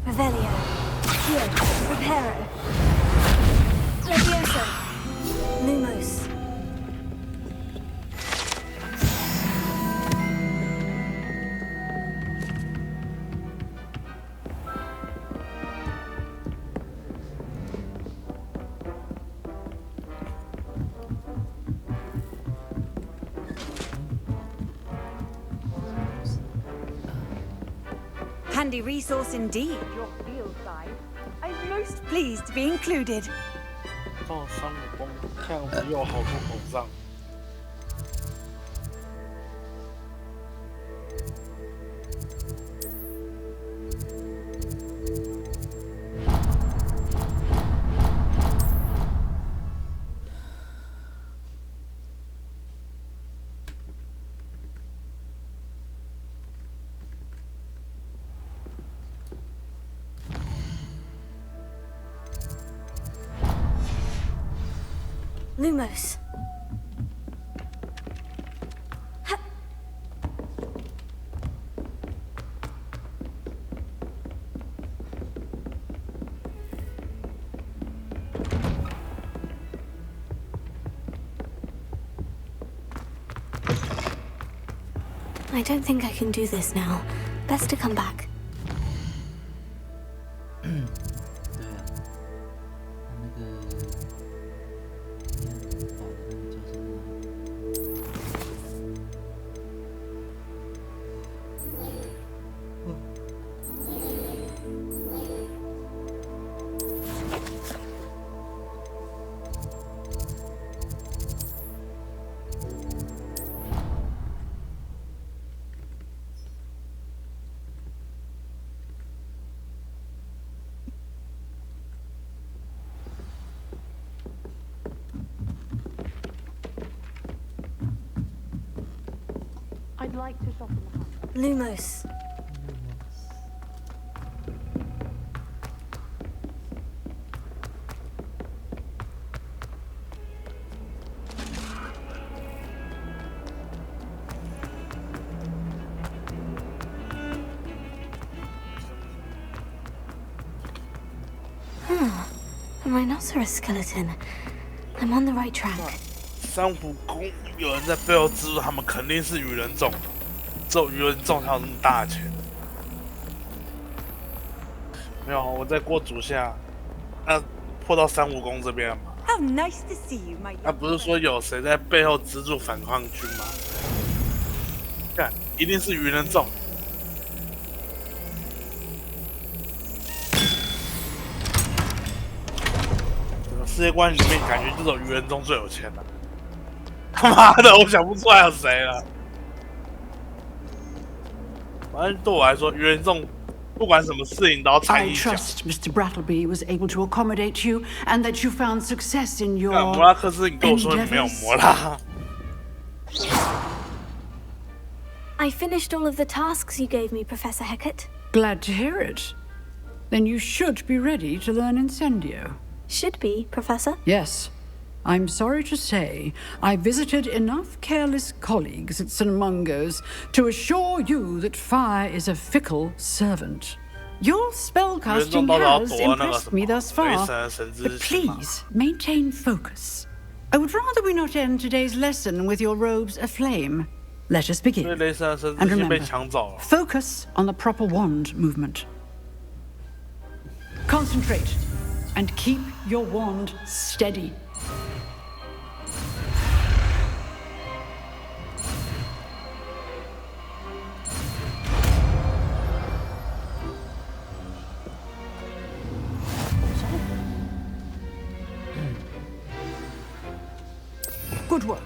Revelio. Here. Reparo. Levioso. Lumos. Handy resource indeed, your field guide. I'm most pleased to be included. 到3武功，看我们有好多宝藏。Lumos. I don't think I can do this now. Best to come back. 'I'd like to shop in the house. Lumos. A rhinoceros skeleton. I'm on the right track. 3武功有人在背后资助他们，肯定是愚人众，只有愚人众才有那么大的钱。没有，我在过主线，破到3武功这边了嘛。 How nice to see you, my. 不是说有谁在背后资助反抗军吗？看，一定是愚人众。整个世界观里面，感觉这种愚人众最有钱了。 他妈的，我想不出来有谁了。反正对我来说，愚人众不管什么事情都要掺 I 一脚。 trust Mr. Brattleby was able to accommodate you and that you found success in your 摩拉克斯，你跟我说你没有摩拉。 I finished all of the tasks you gave me, Professor Hecat. Glad to hear it. Then you should be ready to learn Incendio. Should be, Professor. Yes. I'm sorry to say, I visited enough careless colleagues at St. Mungo's to assure you that fire is a fickle servant. Your spellcasting has impressed me thus far, but please maintain focus. I would rather we not end today's lesson with your robes aflame. Let us begin. And remember, focus on the proper wand movement. Concentrate and keep your wand steady. Good work.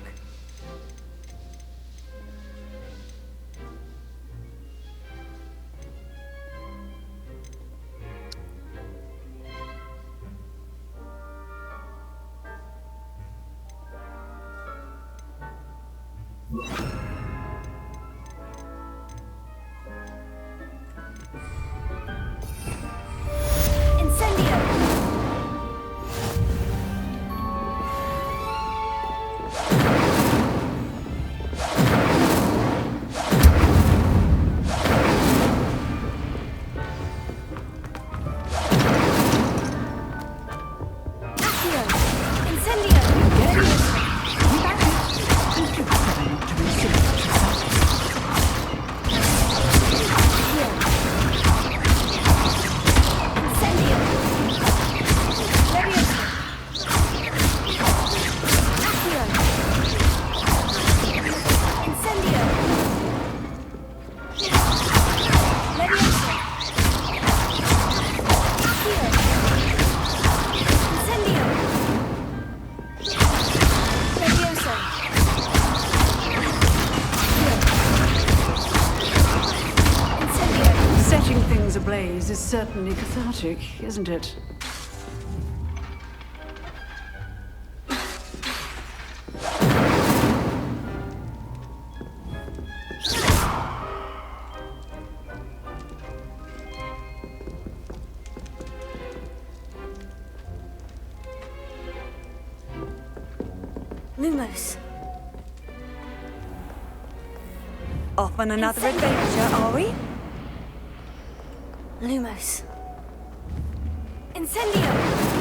Is certainly cathartic, isn't it? Lumos. Off on another adventure, are we? Lumos. Incendio!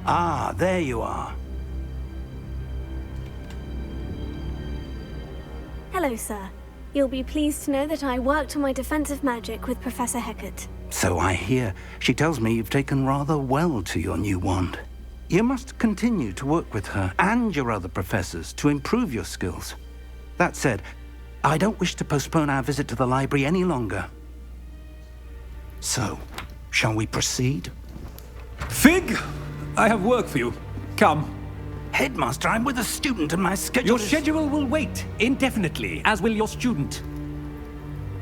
Ah, there you are. Hello, sir. You'll be pleased to know that I worked on my defensive magic with Professor Hecat. So I hear. She tells me you've taken rather well to your new wand. You must continue to work with her and your other professors to improve your skills. That said, I don't wish to postpone our visit to the library any longer. So, shall we proceed? Fig! I have work for you. Come. Headmaster, I'm with a student and my schedule Your schedule will wait indefinitely, as will your student.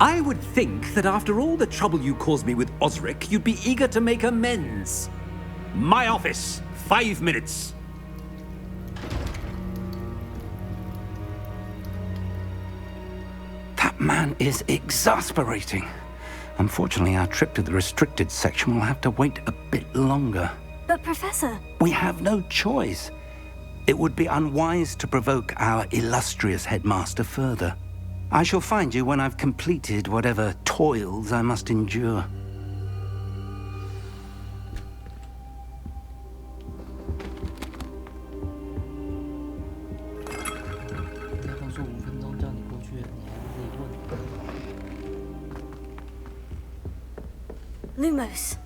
I would think that after all the trouble you caused me with Osric, you'd be eager to make amends. My office, 5 minutes. That man is exasperating. Unfortunately, our trip to the restricted section will have to wait a bit longer. But Professor... We have no choice. It would be unwise to provoke our illustrious headmaster further. I shall find you when I've completed whatever toils I must endure. Lumos.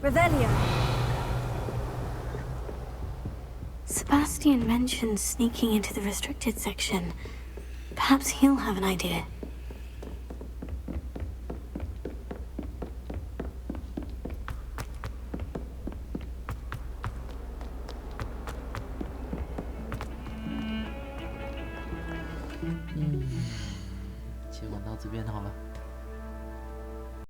Revelio. Sebastian mentioned sneaking into the restricted section. Perhaps he'll have an idea.